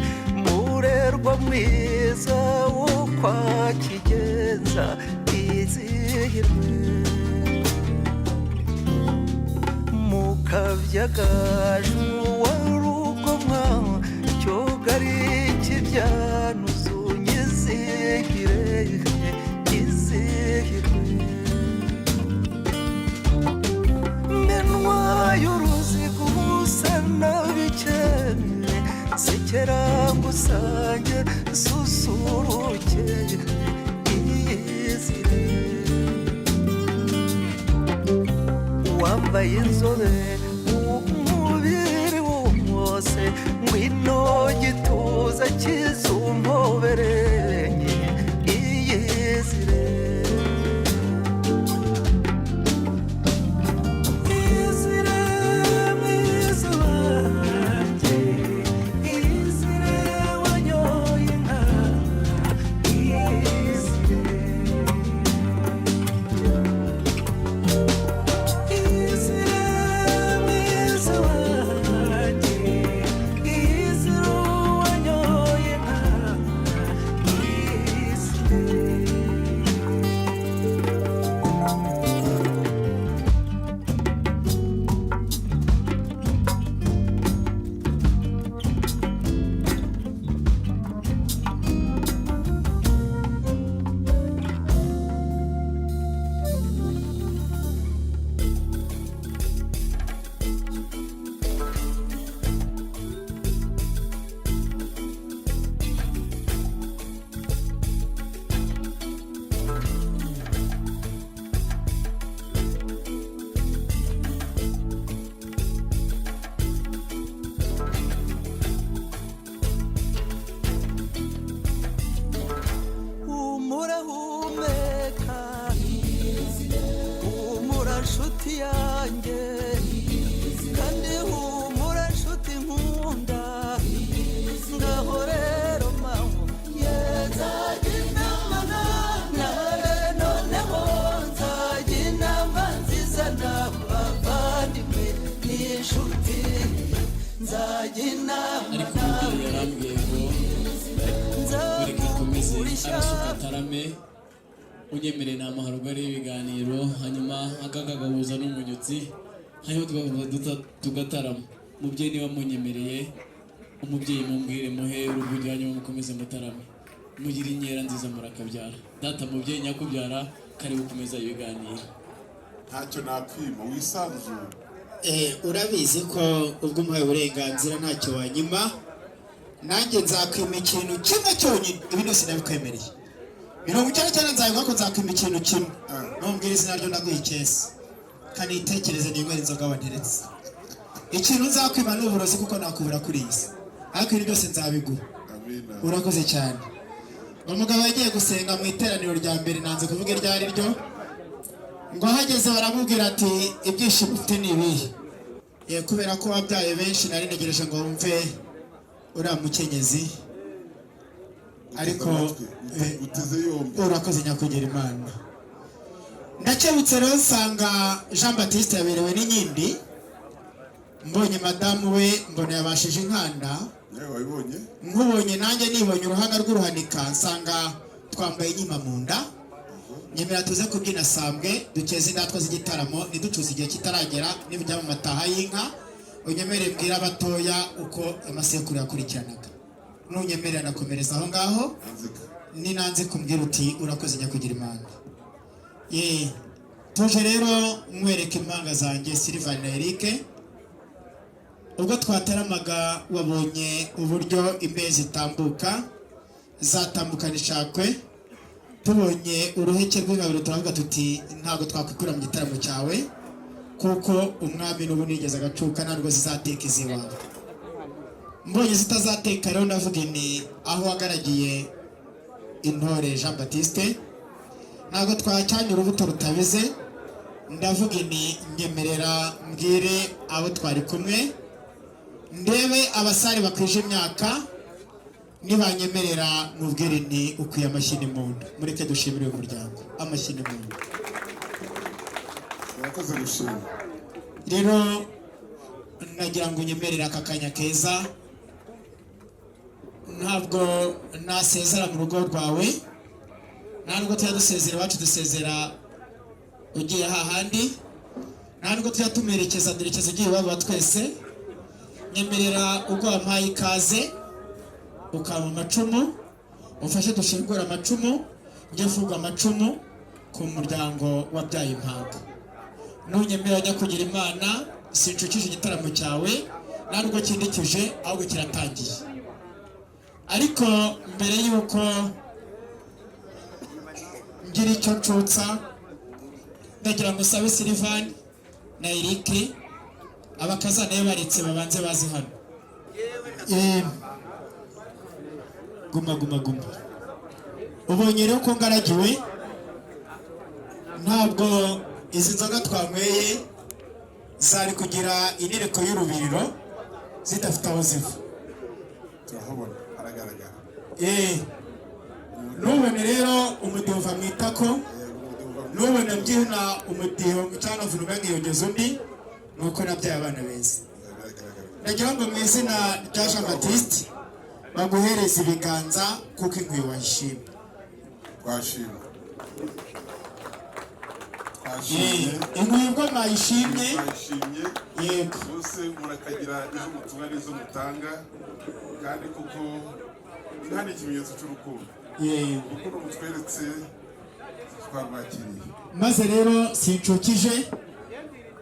murerwa mwiza wo kwa kigenza izihirwe mukabyagaju wa rugomwa cyogari kibyanuzo nyizihire menwa y'uruziga ubusa nabikene sekera ngusange susuruke iyizi wambaye inzobe umubiri wose ngwino gituza cy'izumpobereye iyizire iyizire mwiza wanjye iyizire wanyoye inka iyizire humurahumeka humura nshuti yanjye kandi humura nshuti nkunda ngaho rero mawe nzajya inama nawe noneho nzajya inama nziza n'abavandimwe n'inshuti nzajya inama ariko umubyeyi yarambwiye ngo reka ikomeze arasuka atarame unyemereye ni amaharugari y'ibiganiro hanyuma akagagabuza n'umunyutsi hanyuma tugatarama umubyeyi niba munyemereye umubyeyi mumbwire muhe urugwiro hanyuma mukomeze mutarame mugire inkera nziza murakabyara data mubyeyi nyakubyara kari gukomeza ibiganiro ntacyo nakwima wisanzuye. urabizi ko ubwo umuhaye uburenganzira ntacyo wanyuma nanjye nzakwima ikintu kimwe cyonyine ibindi sinabikwemereye 99 nzavuga ko nzakwima ikintu kimwe numbwira izina ryo ndaguha ikesi kanitekereze ninywera inzoga wanteretse ikintu nzakwima ni uburozi kuko nakubura kuri iyi si ariko ibi byose nzabiguha. Urakoze cyane. Umugabo yagiye gusenga mu iteraniro rya mbere nanze kuvuga iryo ari ryo ngo hageze baramubwira ati ibyishimo ufite ni ibihe kubera ko wabyaye benshi nari ntegereje ngo wumve uriya mukenyezi ariko urakoze nyakugira Imana. Ndakebutse rero nsanga Jean Baptiste yaberewe n'inkindi mbonye madamu we mbona yabashije inkanda nkubonye nanjye nibonye uruhanga rw'uruhanika nsanga twambaye inyima mu nda nyemera tuze kubyina sambwe dukeze indatwa z'igitaramo niducuza igihe kitaragera n'ibijya mu mataha y'inka unyemere mbwira abatoya uko amasekuru yakurikiranaga nunyemerera nakomereza aho ngaho ninanze kumbwira uti urakoze nyakugira Imana. Tuje rero mwereke impanga zanjye Sylvain na Eric ubwo twateramaga wabonye uburyo imbe zitambuka zatambukana ishakwe tubonye uruheke rw'ingabiro turavuga tuti ntabwo twakwikura mu gitaramo cyawe kuko umwami n'ubu nigeze agacuka ntabwo zizateka iziwawe mbonye zitazateka rero ndavuga ni aho wagaragiye intore Jean Baptiste ntabwo twacyanye urubuto rutabize ndavuga ni nyemerera mbwire abo twari kumwe ndebe abasare bakwije imyaka nibanyemerera mubwire ni ukwiye amashyi n'impundu mureke dushimire uyu muryango amashyi n'impundu. Urakoze gushima rero nagira ngo unyemerere aka kanya keza ntabwo nasezera mu rugo rwawe ntabwo tujya dusezera iwacu dusezera ugiye hahandi ntabwo tujya tumerekeza duherekeza ugiye iwabo twese nyemerera ubwo wampaye ikaze ukaba amacumu ufashe dushingura amacumu njye mvuga amacumu ku muryango wabyaye impanga nunyemerera njya kugira Imana sinshukije igitaramo cyawe ntabwo kindikije ahubwo kiratangiye ariko mbere yuko ngira icyo ncutsa ndagira ngo sabe Sylvain na Eric abakazana yo baretse babanze bazi hano. Guma ubonye rero ko ngaragiwe ntabwo izi nzoga twanyweye zari kugira inereko y'urubiriro zidafite aho ziva. turahabona haragaragara nubone rero umudiho uva mu itako, nubone mbyina umudiho cyangwa vuba nkiyogeza undi, nuko nabyaye abana beza. Ndagira ngo mu izina rya Jean Baptiste baguhereza ibiganza kuko inkwiye wayishimye. twashimye inkwiye ubwo mwayishimye twashimye yego bose murakagira izo mutunga n'izo mutanga kandi kuko nta n'ikimenyetso cy'urukundo urukundo mutweretse twarwakiriye. maze rero sincukije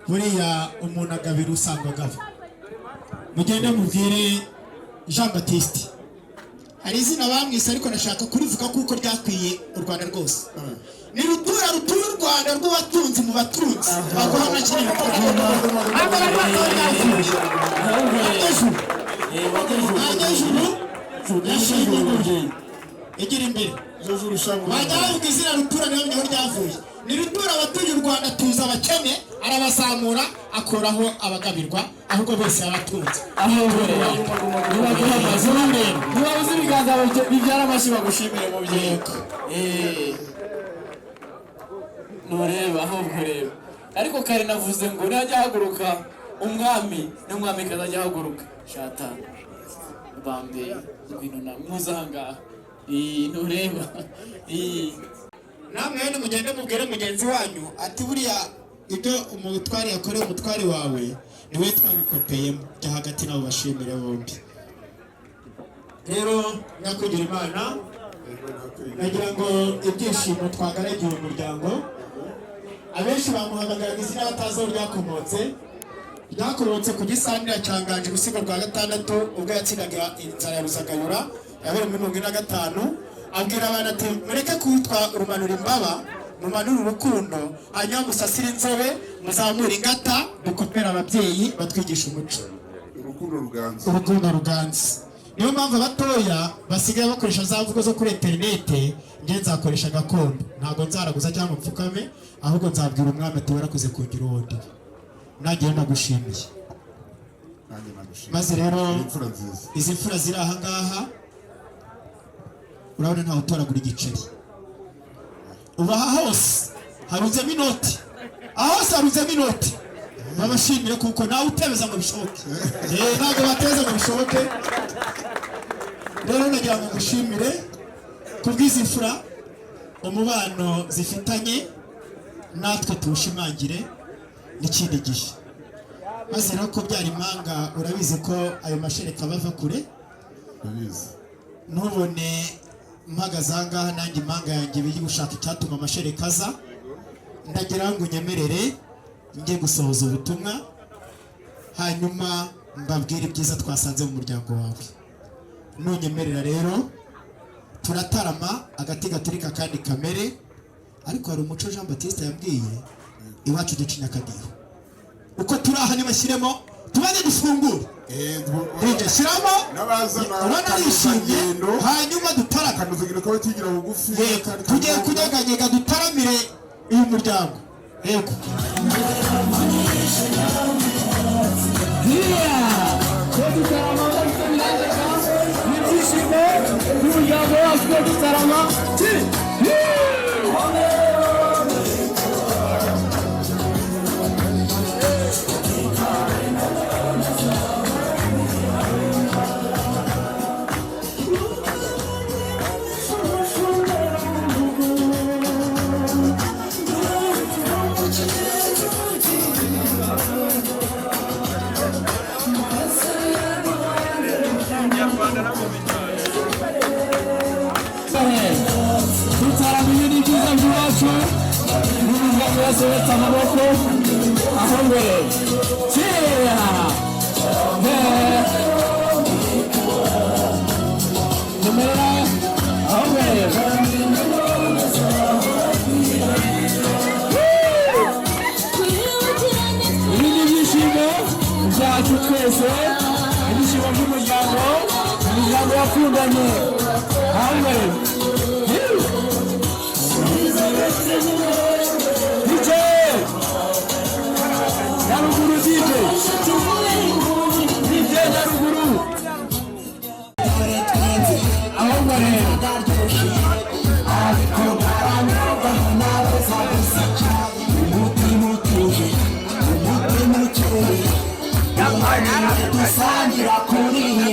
buriya umuntu agabira usanga agaba. Mugende mubwire Jean Baptiste hari izina bamwise ariko nashaka kurivuga kuko ryakwiye u Rwanda rwose. Ni rutura rutuye u Rwanda rw'abatunzi mu batunzi baguha amakiri igira imbere wajya bavuga izina rutura niyo niho ryavuye. Ni rutura abatuye u Rwanda tuza abakene arabazamura akoraho abagabirwa ahubwo bose abatunze. aho burera nibaguha amazuru rero niba uzi ibiganza bibyara amashyi bagushimire mu byeko nureba aho burera. Ariko kare navuze ngo najya haguruka umwami n'umwami kazajya haguruka shata bambe ngwino na muzanga nureba namwe rero mugende mubwire mugenzi wanyu ati buriya ibyo umutwari yakoreye umutwari wawe niwe twabikopeyemo. Jya hagati nabo bashimire bombi. Rero nyakugira Imana nagira ngo ibyishimo twagaragiye umuryango abenshi bamuhamagaraga izina batazi aho ryakomotse ku gisanira cyanganje urusigo rwa 6 ubwo yatsinaga inzara ya Ruzagayura yabereye muri 1975. Abwira abantu ati mureke kwitwa rumanura imbaba mumanura urukundo hanyuma musasire inzobe muzamura ingata dukopera ababyeyi batwigisha umuco. urukundo ruganza niyo mpamvu abatoya basigaye bakoresha za mvugo zo kuri interinete. Njye nzakoresha gakondo ntabwo nzaraguza cyangwa mpfukame ahubwo nzabwira umwami ati warakoze kungira uwundi nagiye nagushimiye. maze rero izi mfura ziri aha ngaha urabona ntawe utoragura igiceri. ubaha hose haruzemo inoti, aho hose haruzemo inoti. babashimire kuko nawe utebeza ngo bishoboke. ntabwo bateza ngo bishoboke. rero nagira ngo ngushimire kubw'izi mfura umubano zifitanye natwe tuwushimangire n'ikindi gihe. maze rero ko byari impanga urabizi ko ayo mashereka bava kure. ntubone mpagaze aha ngaha nanjye impanga yanjye biri gushaka icyatuma amashereka aza. ndagira ngo unyemerere njye gusohoza ubutumwa hanyuma mbabwire ibyiza twasanze mu muryango wawe. nunyemerera rero turatarama agati gaturika kandi kamere. ariko hari umuco Jean Baptiste yabwiye iwacu ducinya akadiho uko turi aha nibashyiremo tubanze dufungure shyiramo urabona arishimye hanyuma dutarame tugiye kunyeganyega dutaramire uyu muryango. yego ibyishimo by'umuryango wacu wo gutarama dutaramiye n'ibyiza by'iwacu n'umuryango yasobetse amaboko aho mbere kera numera aho mbere mwese ibyishimo by'umuryango imiryango yakundanye hamwe DJ Nyaruguru DJ Nyaruguru ahubwo rero dusangira kuri iyi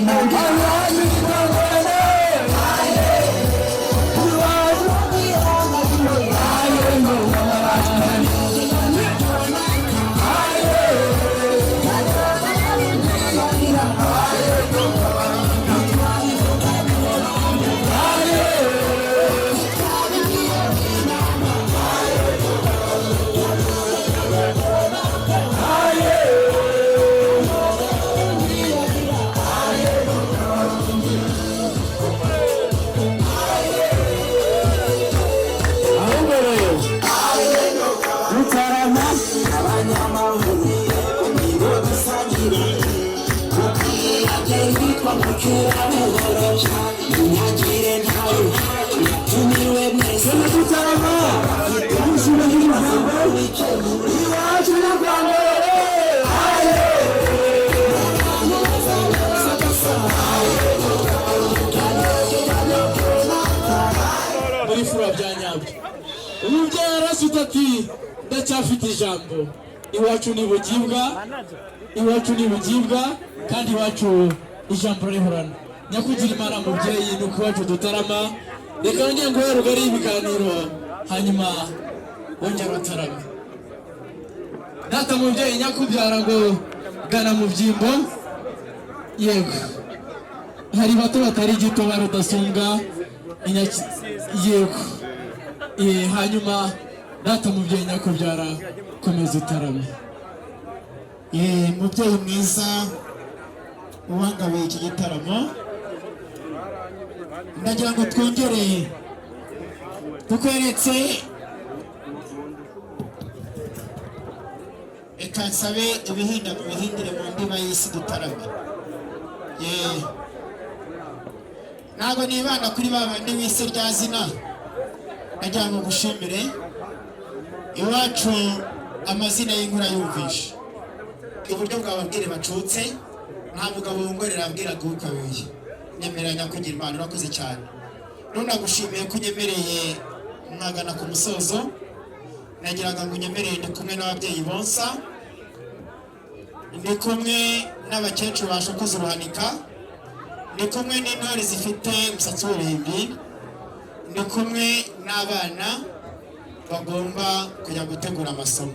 muri fura bya nyabyo umubyeyi arasuta ati ndacyafite ijambo iwacu ni bugibwa kandi iwacu ijambo rihorana nyakugira imana mubyeyi ni uko iwacu dutarama reka wongere ngo uhere ugari ibiganiro hanyuma wongere utarame data mubyeyi nyakubyara ngo gana mu byimbo yego hari bato batari gito barudasumbwa yego hanyuma data mubyeyi nyakubyara komeza utarame mubyeyi mwiza ubangabiye iki gitaramo ndagira ngo twongere tukweretse reka nsabe ibihinda mu bihindire mu ndiba y'isi dutarame ntabwo nibanda kuri ba bandi b'isi rya zina ndagira ngo gushimire iwacu amazina y'inkura yumvisha iburyo bw'ababwire bacutse nta mugabo wongorera abwira gukabiye nyemeranya kugira imana urakoze cyane none nagushimiye ko unyemereye mwagana ku musozo nagiraga ngo unyemereye ndi kumwe n'ababyeyi bonsa ndi kumwe n'abakecuru bashokoza uruhanika ndi kumwe n'intore zifite umusatsi w'uruhimbi ndi kumwe n'abana bagomba kujya gutegura amasomo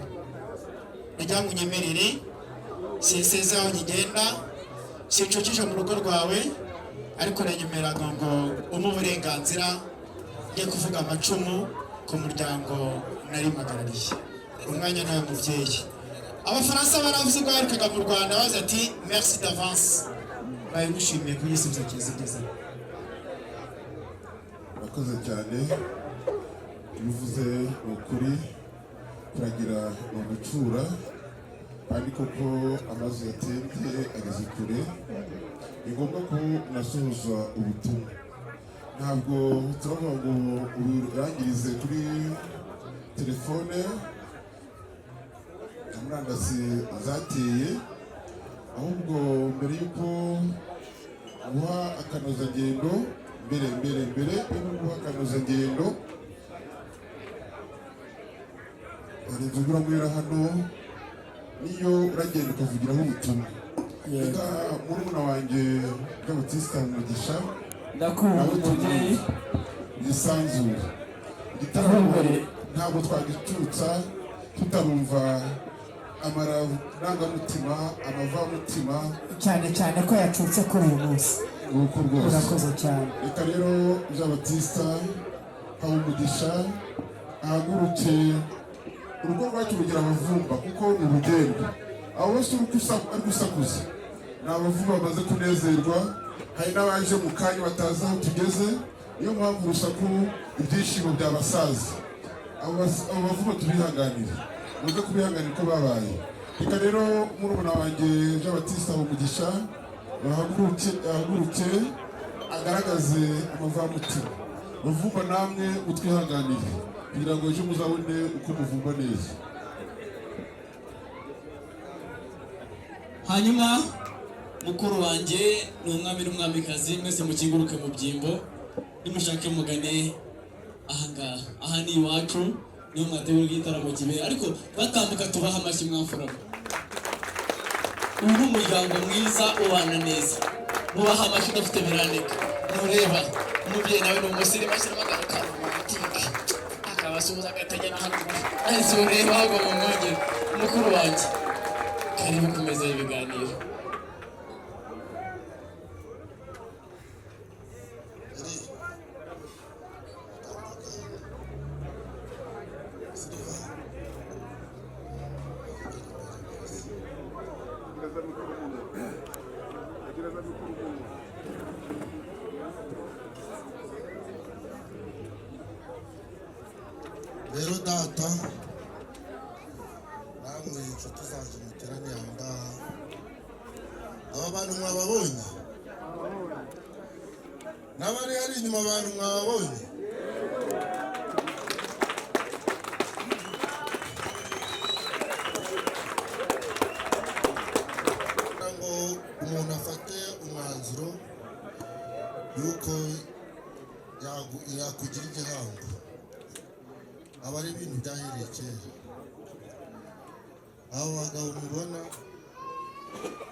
ndagira ngo unyemerere sinseze aho nkigenda sinshukije mu rugo rwawe ariko uranyemeraga ngo umpe uburenganzira njye kuvuga amacumu ku muryango nari mpagarariye umwanya nawe mubyeyi abafaransa baravuze ko baherukaga mu Rwanda baza ati merci d'avance baye gushimiye ku gisubizo cyiza ugeze urakoze cyane bivuze ukuri turagira mu gucura kandi koko amazi yatembye ageze kure ni ngombwa ko unasohoza ubutumwa ntabwo turavuga ngo urangirize kuri telefone murandasi zateye ahubwo mbere y'uko guha akanozangendo mbere yo guha akanozangendo hari inzu uramwera hano niyo uragenda ukavugiraho ubutumwa reka murumuna wanjye bw'abatista Mugisha ndakumva mubyeyi yisanzure igitaramo ntabwo twagicutsa tutarumva amarangamutima amavamutima cyane ko yacutse kuri uyu munsi nuko rwose urakoze cyane reka rero Jean-Baptiste haba umugisha ahaguruke urugo rwacu rugira abavumba kuko ni urugendo abo bose ari gusakuza ni abavumba bamaze kunezerwa hari n'abaje mu kanya batazi aho tugeze niyo mpamvu urusaku ibyishimo byabasaza abo bavumba tubihanganire muze kubihanganira ko babaye reka rero murumuna wanjye Jean Baptiste Habumugisha ahaguruke agaragaze amavamutima. Muvumba namwe utwihanganire kugira ngo ejo muzabone uko muvumba neza. Hanyuma mukuru wanjye ni umwami n'umwamikazi, mwese mukinguruke mu byimbo nimushake mugane ahangaha. Aha ni iwacu, niyo mwategura igitaramo kibera, ariko batambuka tubaha amashyi mwamfuramo. Uyu ni umuryango mwiza ubana neza, mubaha amashyi udafite biraneka. Mureba umubyeyi nawe ni umusirimu ashyiramo agaruka romantike akabasuhuza agategera haruguru, ahise ureba ahubwo mu mwongere. Mukuru wanjye karibu ku meza y'ibiganiro. Rero data namwe inshuti zanjye muteraniye aha ngaha, aba bantu mwababonye n'abari hari inyuma, abantu mwababonye ngo umuntu afate umwanzuro yuko yakugira igihango, aba ari ibintu byahereye kera. Abo bagabo mubona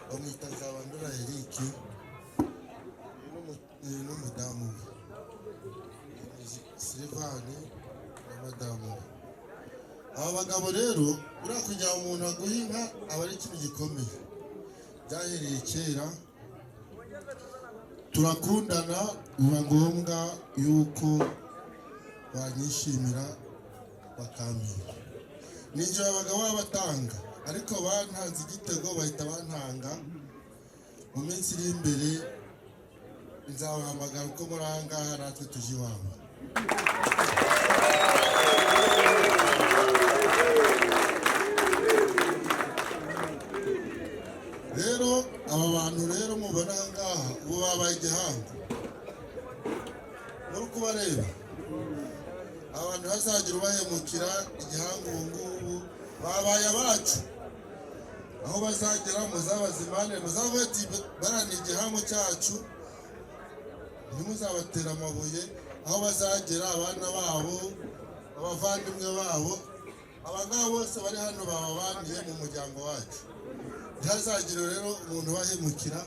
bamwita Nzabandora Eric n'umudamu we Silvani na madamu we. Aba bagabo rero uriya kugira ngo umuntu aguhe inka aba ari ikintu gikomeye, byahereye kera. Turakundana, biba ngombwa yuko banyishimira bakamenya. Ninjye abagabo babatanga, ariko bantanze igitego bahita bantanga. Mu minsi iri imbere nzabahamagara uko muri aha ngaha natwe tuje iwabo. Rero aba bantu rero mubona aha ngaha ubu babaye igihango, muri kubareba abantu bazagira ubahemukira igihango. Ubu ngubu babaye abacu, aho bazagera muzabazimane, muzavuga ati barani igihango cyacu, ntimuzabatera amabuye. Aho bazagera abana babo, abavandimwe babo, abangaba bose bari hano bababaniye mu muryango wacu. Ntihazagire rero umuntu ubahemukira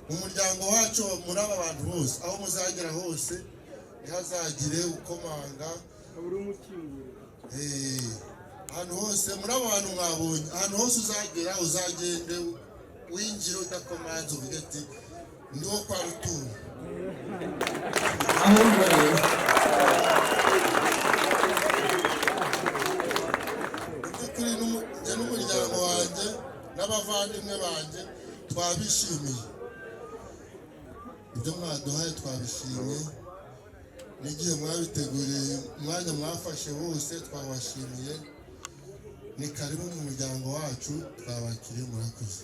mu muryango wacu. Muri aba bantu bose aho muzagera hose ntihazagire ukomanga ahantu hose. Muri abo bantu mwabonye, ahantu hose uzagera uzagende winjire udakomanze, uvuge ati ndi wo kwa Rutunga. Kuri n'umuryango wanjye n'abavandimwe banjye twabishimiye ibyo mwaduhaye, twabishimye. N'igihe mwabiteguriye, umwanya mwafashe wose twabashimiye. Ni karibu mu muryango wacu, twabakiriye, murakoze.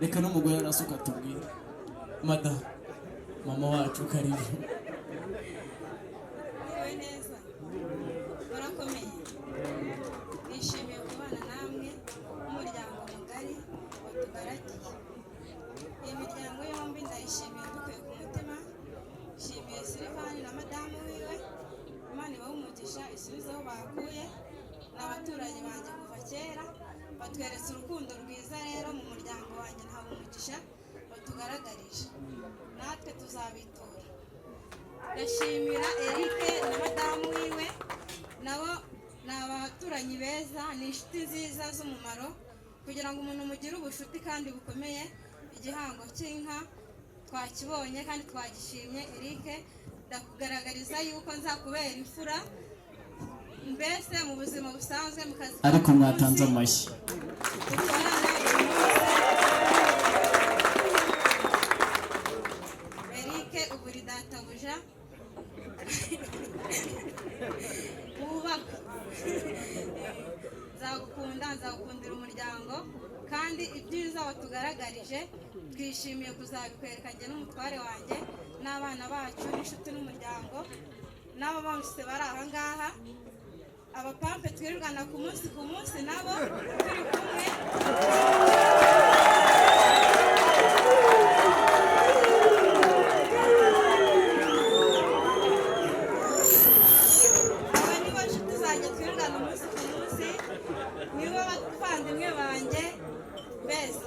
Reka n'umugore arasuka tubwire mada mama wacu karibu. Muriwe neza, murakomeye. Nishimiye kubana namwe n'umuryango mugari watugaragiye. Iyi miryango yombi ndayishimiye dukuye ku mutima. Nshimiye Silvani na madamu wiwe, Imana ibahe umugisha isubize aho bakuye. N'abaturanyi banjye kuva kera batweretse urukundo rwiza, rero mu muryango wanjye ntabwo umugisha batugaragarije, natwe tuzabitura. Ndashimira Eric na madamu wiwe, nabo ni abaturanyi beza, ni inshuti nziza z'umumaro, kugira ngo umuntu mugire ubucuti kandi bukomeye. Igihango cy'inka twakibonye kandi twagishimye. Eric, ndakugaragariza yuko nzakubera imfura, mbese mu buzima busanzwe mu kazi. Ariko mwatanze amashyi. Eric ubu uri databuja wubaka. nzagukundira umuryango kandi ibyiza watugaragarije twishimiye kuzabikwereka njye n'umutware wanjye n'abana bacu n'inshuti n'umuryango n'abo bose bari aha ngaha abapampe twirirwana ku munsi nabo turi kumwe aba nibo nshuti zanjye twirirwana umunsi ku munsi nibo bavandimwe banjye mbese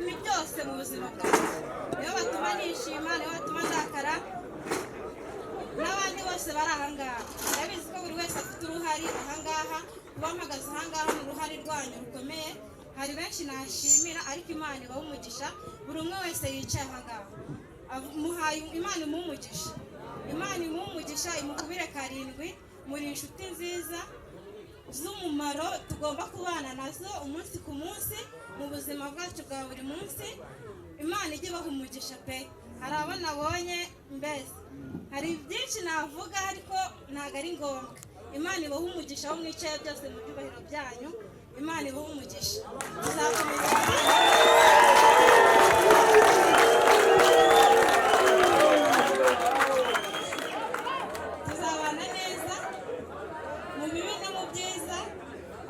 ni byose mu buzima bwanjye nibo batuma nishima nibo batuma ndakara n'abandi bose bari ahangaha ndabizi ko buri wese afite uruhare ahangaha kuba mpagaze ahangaha ni uruhare rwanyu rukomeye hari benshi nashimira ariko Imana ibaha umugisha buri umwe wese yicaye ahangaha muhaye Imana imumugisha Imana imumugisha imukubire karindwi muri inshuti nziza z'umumaro tugomba kubana nazo umunsi ku munsi mu buzima bwacu bwa buri munsi Imana ijye ibaha umugisha pe hari abo nabonye mbese hari byinshi navuga ariko ntabwo ari ngombwa Imana ibaha umugisha aho mwicaye byose mu byubahiro byanyu Imana ibaha umugisha tuzabana neza mu bibi no mu byiza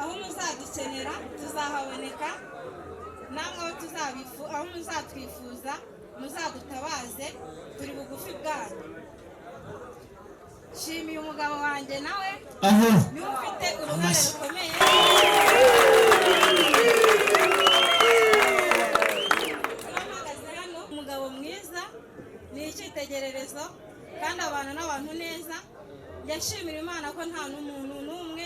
aho muzadukenera tuzahaboneka namwe aho muzatwifuza muzadutabaze turi bugufi bwanyu shimiye umugabo wanjye nawe niwe ufite uruhare rukomeye mpagaze hano umugabo mwiza ni icyitegererezo kandi abana n'abantu neza yashimira Imana ko nta n'umuntu n'umwe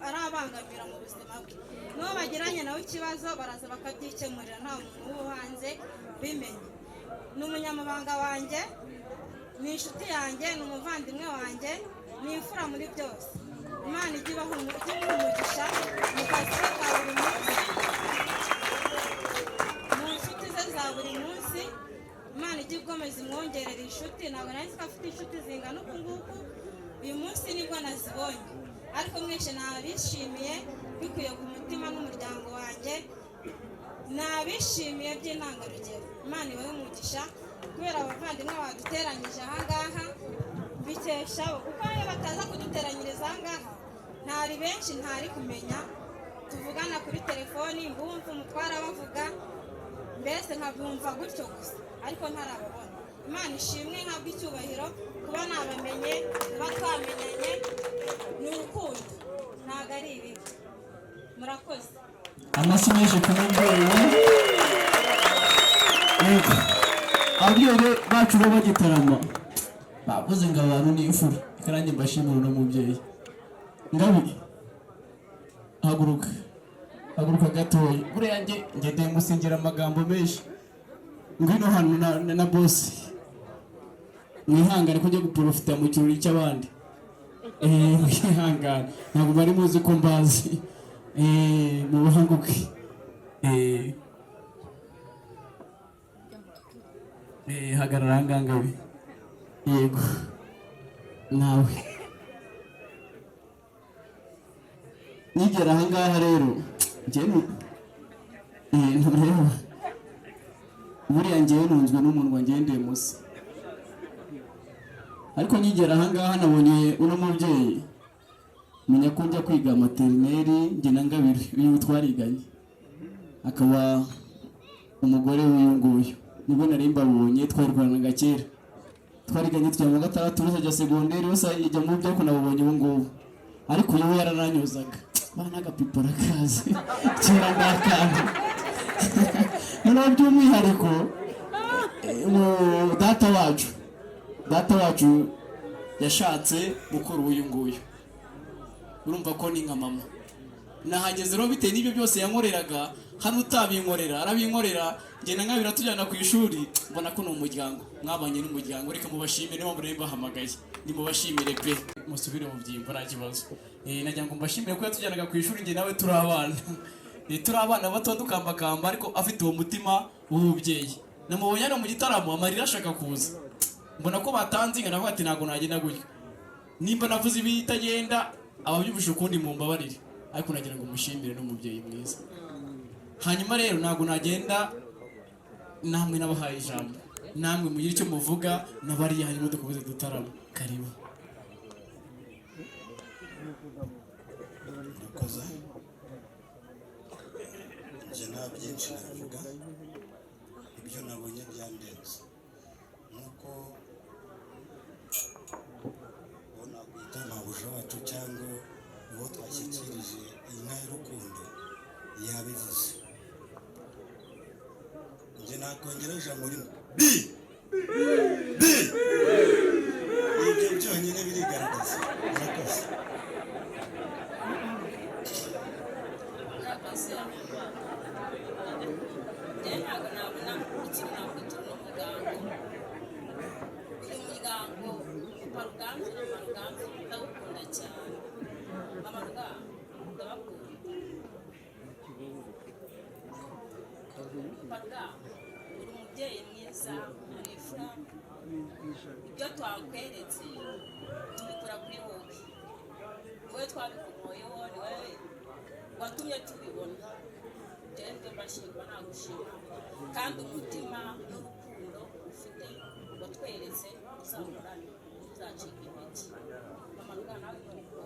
arabangamira mu buzima bwe n'uwo bagiranye nawe ikibazo baraza bakabyikemurira nta muntu wo hanze bimenye ni umunyamabanga wanjye ni inshuti yanjye ni umuvandimwe wanjye ni imfura muri byose Imana ijye ibaha umugisha mu kazi ke ka buri munsi mu nshuti ze za buri munsi Imana ijye igomeza imwongerera inshuti ntabwo nari nzi ko afite inshuti zingana uku nguku uyu munsi nibwo nazibonye ariko mwese nabishimiye bikuye ku mutima n'umuryango wanjye nabishimiye by'intangarugero Imana ibahe umugisha kubera abavandimwe baduteranyije ahangaha bikesha kuko iyo bataza kuduteranyiriza ahangaha ntari benshi ntari kumenya tuvugana kuri telefoni mbumva umutwara bavuga mbese nkabumva gutyo gusa ariko ntarababona Imana ishimwe ntabwo icyubahiro kuba nabamenye kuba twamenyanye ni urukundo ntabwo ari ibibi murakoze amashyi menshi ku mubyeyi ababyeyi bacu bo bagitarama bavuze ngo abantu ni imfura reka nanjye mbashimire uno mubyeyi ngabi haguruka gatoya buriya ngende musingira amagambo menshi ngwino hano na bosi mwihangane ko njya guprofita mu kirori cy'abandi mwihangane ntabwo bari muzi ko mbazi mubanguke hagarara ahangaha we yego nawe nigera ahangaha rero njyewe ntureba buriya njyewe nunzwe n'umuntu wangendeye munsi ariko nigera ahangaha nabonye uno mubyeyi menya ko njya kwiga materineri njye na Ngabire uyu twariganye akaba umugore w'uyu nguyu nibwo nari mbabonye twarwana kera twariganye tujya mu gatandatu rusajya segonderi wese ijya mu byo ariko nabonye ubu ngubu ariko uyu yarananyozaga bana agapipura kazi kera ndakanda noneho by'umwihariko data wacu yashatse mukuru w'uyu nguyu urumva ko ni nka mama nahageze rero bitewe n'ibyo byose yankoreraga hano utabinkorera arabinkorera ngenda Ngabire tujyana ku ishuri mbona ko ni umuryango mwabanye n'umuryango reka mubashimire niba muri bahamagaye nimubashimire pe musubire mu byimbo nta kibazo nagira ngo mbashimire ko yatujyanaga ku ishuri njye nawe turi abana bato dukambakamba ariko afite uwo mutima w'ububyeyi namubonye hano mu gitaramo amarira ashaka kuza mbona ko batanze ingana ati ntabwo nagenda gutyo nimba navuze ibitagenda ababyumvisha ukundi mumbabarire ariko nagira ngo mushimire n'umubyeyi mwiza. Hanyuma rero ntabwo nagenda namwe nabahaye ijambo, namwe mugire icyo muvuga, nabariya harimo dukomeze dutarama. Karibu. Murakoze. Nje nta byinshi navuga, ibyo nabonye byandenze nuko ubona kwita mabuja wacu cyangwa uwo twashyikirije iyi nka y'urukundo yabivuze. Nje nakongera ijambo rimwe bi ibyo byonyine birigaragaza. Murakoze. uri umubyeyi mwiza arifura ibyo twakweretse tubikora kuri wowe twabikumoyeho ni wowe watumye tubibona. rero ibyo mbashimba nagushima kandi umutima n'urukundo ufite watweretse uzahorane uzacika intege. mama rugana nawe nuko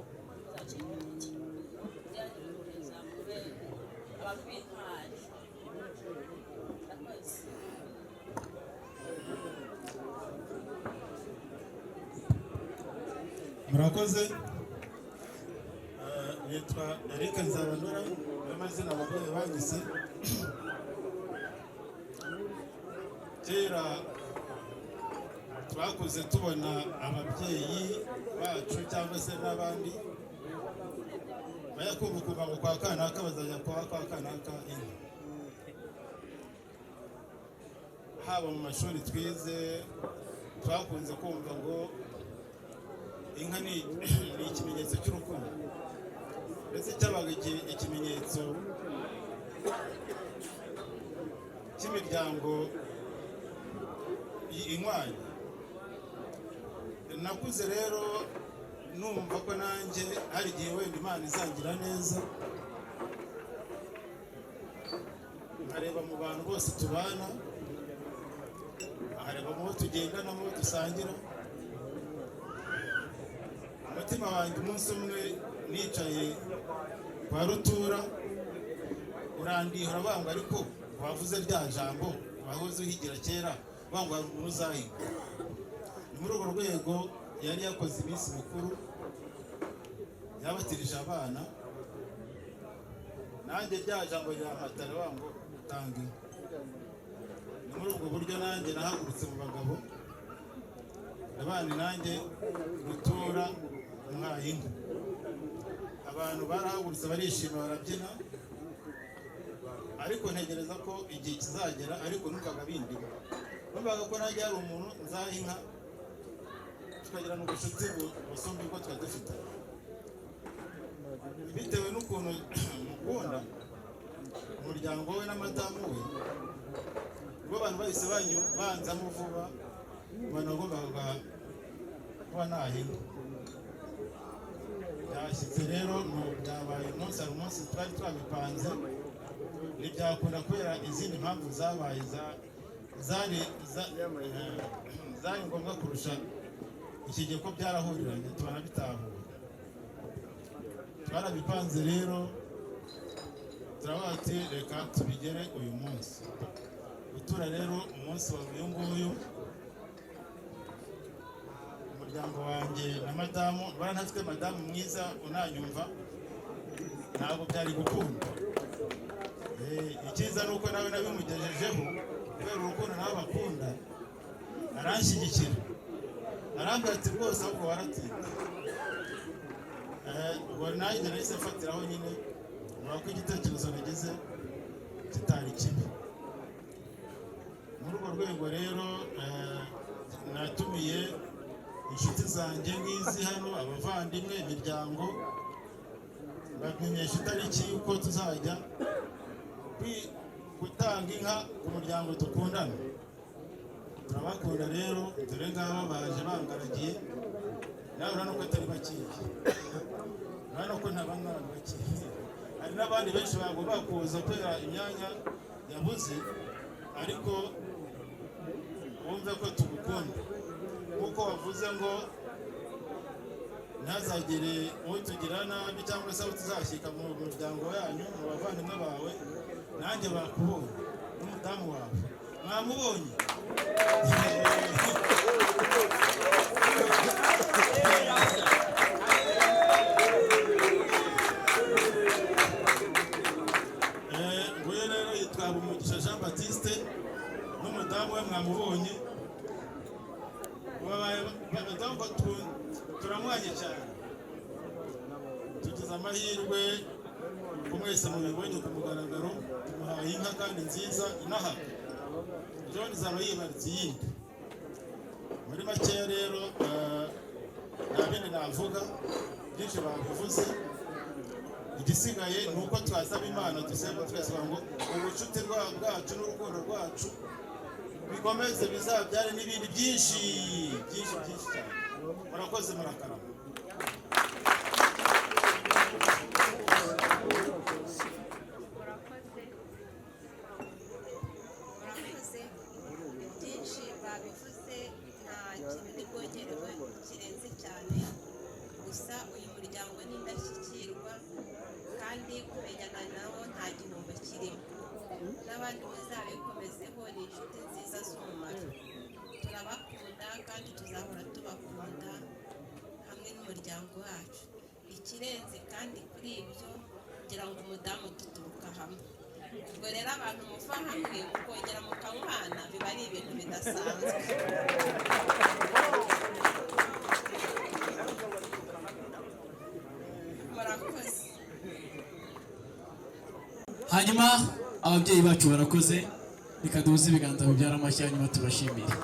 uzacika intege byazimureza mube abantu b'intwari. Murakoze. Nitwa Eric Nzabanura n'amazina abagore banyise. Kera twakuze tubona ababyeyi bacu cyangwa se n'abandi bayakumbuka ngo kwa kanaka bazajya kwa kanaka inka. Haba mu mashuri twize twakunze kumva ngo inka ni ikimenyetso cy'urukundo, ndetse cyabaga ikimenyetso cy'imiryango inkwanya. Nakuze rero numva ko nanjye hari igihe wenda Imana izangira neza, nkareba mu bantu bose tubana, nkareba mu bo tugendana, mu bo dusangira. Umutima wanjye umunsi umwe nicaye kwa rutura urandihura banga, ariko wavuze rya jambo wahoze uhigira kera banga muzahinga. Ni muri urwo rwego yari yakoze iminsi mikuru yabatirije abana, nanjye rya jambo ryamatara wango utanga inka. Ni muri ubwo buryo nanjye nahagurutse mu bagabo abandi nanjye rutura umwaye inka. Abantu barahagurutse barishima barabyina, ariko ntegereza ko igihe kizagera, ariko numvaga bindimo, numvaga ko nanjye hari umuntu nzaha inka tukagirana ubucuti busumba ubwo twari dufite, bitewe n'ukuntu mukunda umuryango we n'amadamu we. Ubwo abantu bahise banzamo vuba, ubona agombaga kuba nahinga. Byashyitse rero byabaye umunsi hari umunsi twari twabipanze, ntibyakunda kubera izindi mpamvu zabaye zari ngombwa kurusha iki gihe ko byarahuriranye tubona bitahura. Twarabipanze rero turavuga ati reka tubigere uyu munsi. Gutura rero umunsi wa uyu nguyu, umuryango wanjye na madamu, bara ntafite madamu mwiza unanyumva, ntabwo byari gukunda. Icyiza nuko nawe nabimugejejeho kubera urukundo nawe bakunda, aranshyigikira, arambwira ati rwose ahubwo waratsinze. Ubwo nanjye nahise mfatiraho nyine, ubona ko igitekerezo nagize kitari kibi. Muri urwo rwego rero natumiye inshuti zanjye ngizi hano, abavandimwe, imiryango, bamenyesha itariki y'uko tuzajya gutanga inka ku muryango dukundana. Turabakunda rero, dore ngabo baje bangaragiye, nawe urabona ko atari bakiye, urabona ko nta bana bakiye. hari n'abandi benshi bagomba kuza kubera imyanya yabuze, ariko wumve ko tugukunda kuko wavuze ngo ntazagire utugira nabi cyangwa se utuzashyika mu muryango yanyu, mu bavandimwe bawe. Nanjye bakubonye n'umudamu wawe mwamubonye. Nguyu rero yitwa Umugisha Jean Baptiste n'umudamu we mwamubonye. Turamwanye cyane, tugize amahirwe ko mwese mubibonye ku mugaragaro. Tumuhaye inka kandi nziza inahaga. John izaba yibaritse iyindi. Muri makeya rero nta bindi navuga, byinshi babivuze. Igisigaye ni uko twasaba Imana dusenga twese ngo ubucuti bwacu n'urukundo rwacu bikomeze bizabyare n'ibindi byinshi cyane. Murakoze, murakarama. murakoze. Byinshi babivuze, nta kintu nibwongerewe kirenze cyane. Gusa uyu muryango ni indashyikirwa kandi kumenyana nawo nta gihombo kirimo. N'abandi muzabikomezeho, ni inshuti nziza z'umumaro. Turabakunda kandi tuzahora tubakunda hamwe n'umuryango wacu. Ikirenze kandi kuri ibyo, kugira ngo umudamu duturuka hamwe. Ubwo rero abantu muva hamwe mukongera mukanywana, biba ari ibintu bidasanzwe. Murakoze. Hanyuma ababyeyi bacu barakoze, reka duhuze ibiganza bibyara amashyi, hanyuma tubashimire.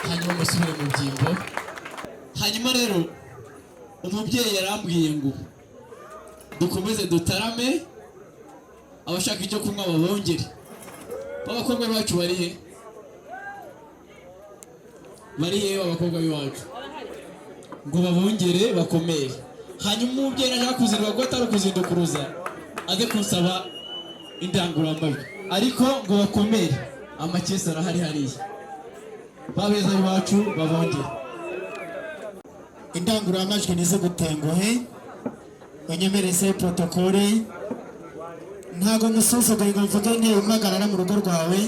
Hanyuma musubire mu byimbo. Hanyuma rero umubyeyi yarambwiye ngo dukomeze dutarame, abashaka icyo kunywa babongere. Abakobwa bacu bari he? Bari he abakobwa bacu? Ngo babongere bakomere. Hanyuma umubyeyi ashaka kuzirwa ko atari kuzindukuruza, aze kunsaba indangururamajwi, ariko ngo bakomere. Amakesi arahari hariya, babeza bacu babongere. Indangururamajwi nize gutenguhe, unyemereze protokole. Ntago musuzuguye ngo mvuge nte umpagarara mu rugo rwawe,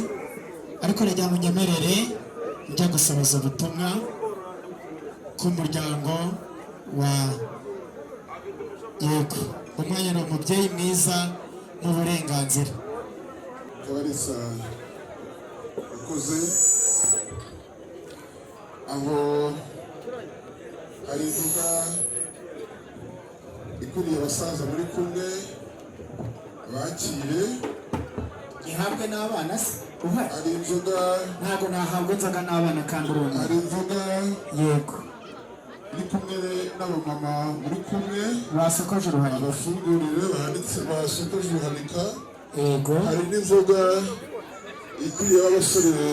ariko rejya munyemerere njya gusohoza ubutumwa ku muryango wa Yego. Umwanya ni umubyeyi mwiza mu burenganzira. Kabarisa ukoze aho hari inzoga ikuriye abasaza muri kumwe, bakire Ihabwe n'abana se uhari. hari inzoga, Ntago nahabwa inzoga n'abana kandi urumva. hari inzoga Yego. iri kumwe n'abamama muri kumwe, Basokoje uruhanika. abafungurire bahanitse basokoje uruhanika. Yego. hari n'inzoga ikuriye abasore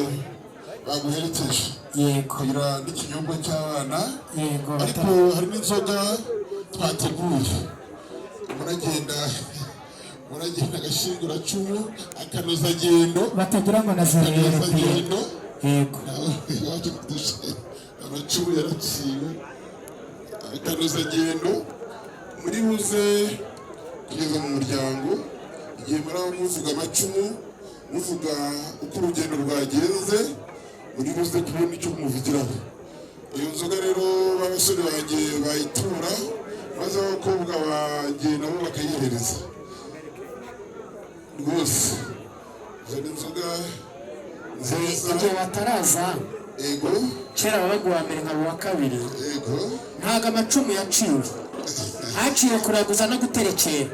baguherekeje, Yego. kugira n'ikinyobwa cy'abana. Yego. Ariko hari n'inzoga twateguye, muragenda agashinguracumu, akanozagendo, Batagira ngo nazerere pe. akanozagendo. Yego. Amacumu yaraciwe, akanozagendo muri buze kugeza mu muryango. Igihe muraba muvuga amacumu, muvuga uko urugendo rwagenze, muri buze kubona icyo kumuvugiraho. Iyo nzoga rero b'abasore banjye bayitura, maze abakobwa banjye nabo bakayihereza. Rwose izo ni inzoga nziza. Igihe bataraza, Ego, kera wabaga uwa mbere nkaba uwa kabiri. ego, Ntago amacumu yaciwe, haciye kuraguza no guterekera.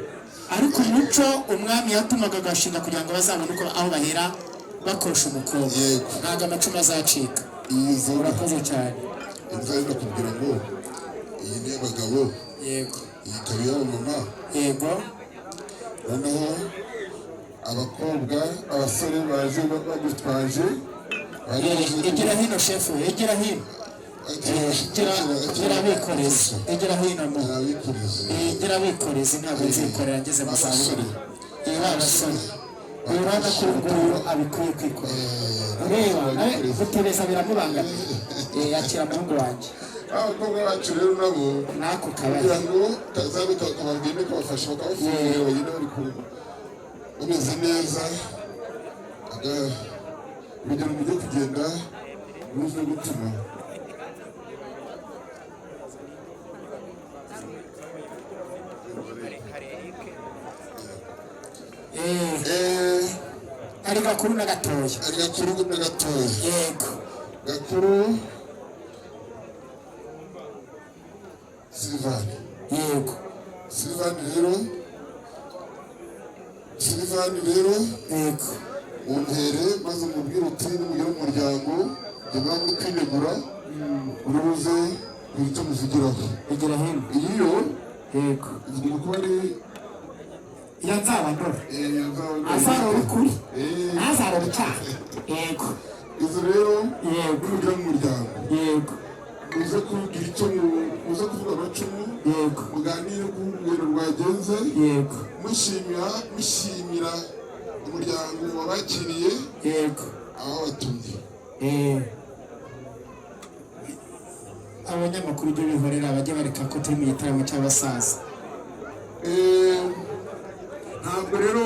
Ariko umuco umwami yatumaga agashinga kugira ngo bazabone uko aho bahera bakosha umukobwa. Yego. Ntago amacumu azacika. iyi nzoga Urakoze cyane. nzajya kubwira ngo iyi ni iy'abagabo, Yego. iyi ikaba iy'abamama. Yego. Noneho abakobwa, abasore baje bagutwaje, Egera hino shefu, egera hino. gira bikoreze igira hino mu gira bikoreze ntabwo nzikorera ngeze mu zabukuru ba basore urabona ko nguyu abikwiye kwikorera ureba nawe gutereza biramubangamiye yakira umuhungu wanjye abakobwa bacu rero nabo nako kabari kugira ngo kazabe kabagende kabafasha bakabafungurira bagende bari bameze neza urugero mujye kugenda ruze gutuma ari gakuru na gatoya yego gakuru Silvani yego Silvani rero yego untere maze umubwire uti nimugire umuryango jya muri kwinegura urubuze guhita muvugiraho igira hino iyo yego igomba kuba ari yazabandora azarora ukuri azarora icyaha yego izo rero yego kugira umuryango yego uze kugira icyo uze kuvuga amacumu yego muganire ku rugendo rwagenze yego mushimira umuryango wabakiriye yego aho batumye abanyamakuru ibyo bihorera bajya bareka ko turi mu gitaramo cy'abasaza ntabwo rero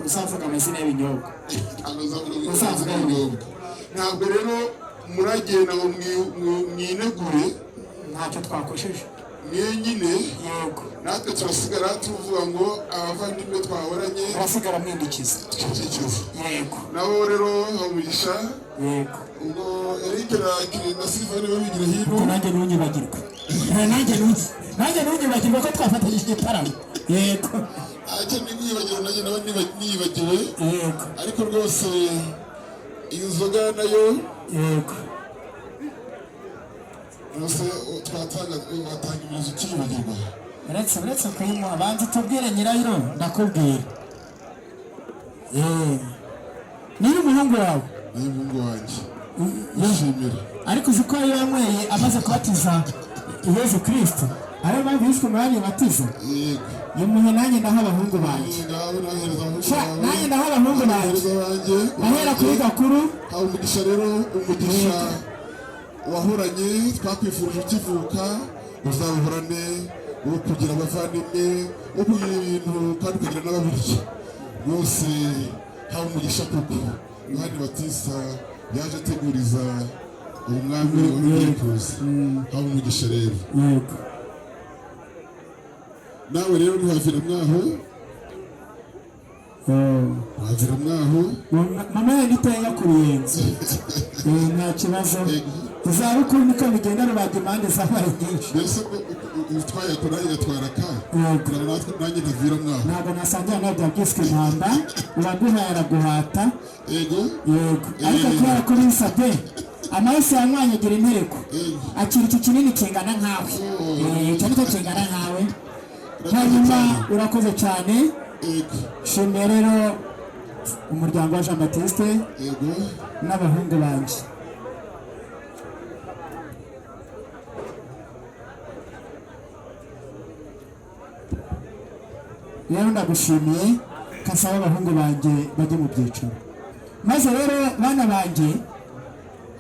uzavuga amazina y'ibinyobwa uzavuga ibinyobwa ntabwo rero muragenda ngo mwinegure ntacyo twakosheje mwenyine yego natwe turasigara tuvuga ngo abavandimwe twahoranye turasigara mwindikiza yego nabo rero hamugisha yego ubwo Eric na Silvani babigira hino nanjye ntunyibagirwe nanjye ntunyibagirwe ko twafatanyije igitaramo yego icyo niyibagiwe nanjye nawe niyibagiwe yego ariko rwose iyi nzoga nayo yego rwose watanga ibintu ukiyibagirwa uretse kuyimuha banza utubwire nyirayiro ndakubwira niyo umuhungu wawe niyo umuhungu wanjye yishimira ariko uzi ko iyo yanyweye amaze kubatiza Yesu Kristo ariyo mpamvu yishwe umwanya batiza yimuhe nanjye ndaho abahungu banjye nanjye ndaho abahungu banjye ahera kuri gakuru haba umugisha rero umugisha wahoranye twakwifurije ukivuka uzawuhorane wo kugira abavandimwe wo kugira ibintu kandi ukagira n'ababirya rwose haba umugisha koko Yohani Batista yaje ateguriza umwami w'imyikuzi haba umugisha rero nawe rero ntiwavira mwaho mama yanjye itanga ku ruyenzi nta kibazo izabukuru niko bigenda rubanda impande zabaye nyinshi mbese utwaye ko nanjye gatwara ka nanjye ntavira mwaho ntabwo nasangira nawe bya byiswe impamba uwaguhaye araguhata yego ariko kubera ko bisabye amaraso yanywanye agira intereko akira iki kinini kingana nkawe icyo nicyo kingana nkawe hanyuma urakoze cyane shimira rero umuryango wa Jean Baptiste n'abahungu banjye rero ndagushimiye kasaba abahungu banjye bajye mu byiciro maze rero bana banjye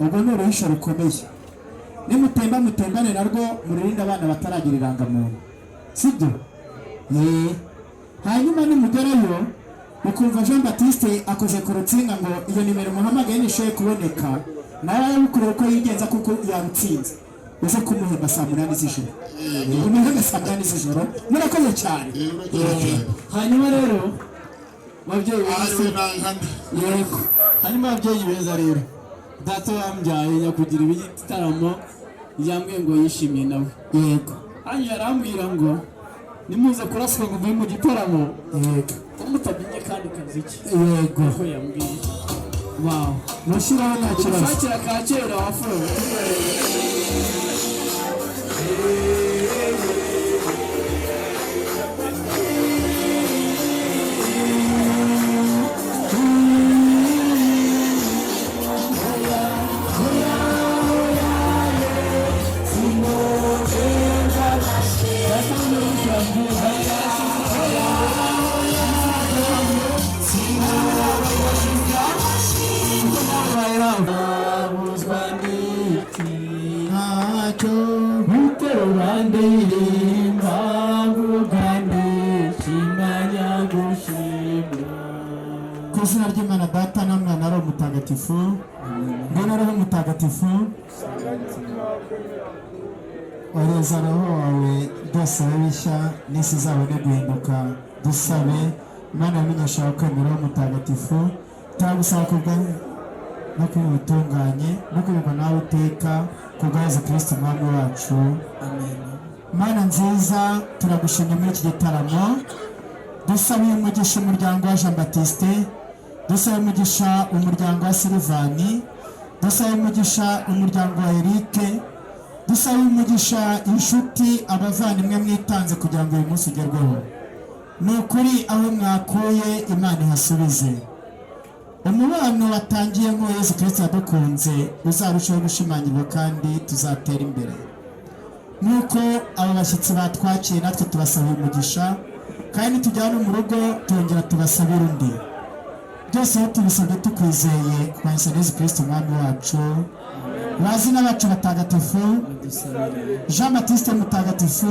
ubwo ni uruhisho rukomeye nimutemba mutembane narwo murinde abana bataragira irangamuntu sibyo hanyuma nimugerayo mukumva Jean Baptiste akoze ku rutsinga ngo iyo nimero muhamagaye nishoye kuboneka nawe arabikureba ko yigenza kuko yabitsinze uze kumuhemba saa 8 z'ijoro umuhemba saa 8 z'ijoro murakoze cyane hanyuma rero babyeyi yego hanyuma babyeyi beza rero data wambyaye nyakugira ibigitaramo yambwiye ngo yishimiye nawe yego hanyuma arambwira ngo nimuze kuraswa ngo mvuye mu gitaramo yego umutabiye kandi kaziki yego ko yambwiye wow mushiraho nta kibazo fakira ka kera wafuro kimanya gushimwa. Ku izina ry'Imana Data na Mwana ari umutagatifu, mbona ari umutagatifu, oreza roho wawe byose bishya n'isi zabone guhinduka. Dusabe Imana yamenyesha kwemera umutagatifu, turagusaba kubwa no kuba ubutunganye no kubikwa nawe iteka ku bwa Yezu Kristo umwami wacu. Mana nziza, turagushimye muri iki gitaramo. Dusabe umugisha umuryango wa Jean Baptiste, dusabe umugisha umuryango wa Silvani, dusabe umugisha umuryango wa Eric, dusabe umugisha inshuti abavandimwe mwitanze kugira ngo uyu munsi ugerweho. Ni ukuri aho mwakuye Imana ihasubize. Umubano watangiye nk'uwo Yesu Kristo yadukunze uzarushaho gushimangirwa kandi tuzatera imbere. Nuko aba bashyitsi batwakiye natwe tubasaba umugisha, kandi tujyana mu rugo tongera tubasabira undi. Byose aho tubisabye tukwizeye kwa Yesu Kristo umwami wacu. Bazina bacu batagatifu, Jean Baptiste mutagatifu,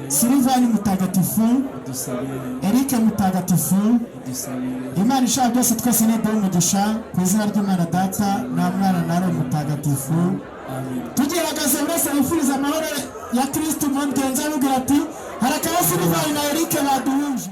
Silvani mutagatifu, Eric mutagatifu. Imana ishaka byose twese niduhe umugisha ku izina ry'Imana Data na Mwana na Roho Mutagatifu. Tugerageze buri wese yifuriza amahoro ya Kristo mu mugenzi we, avugira ati harakaba Silvani na Eric baduhuje.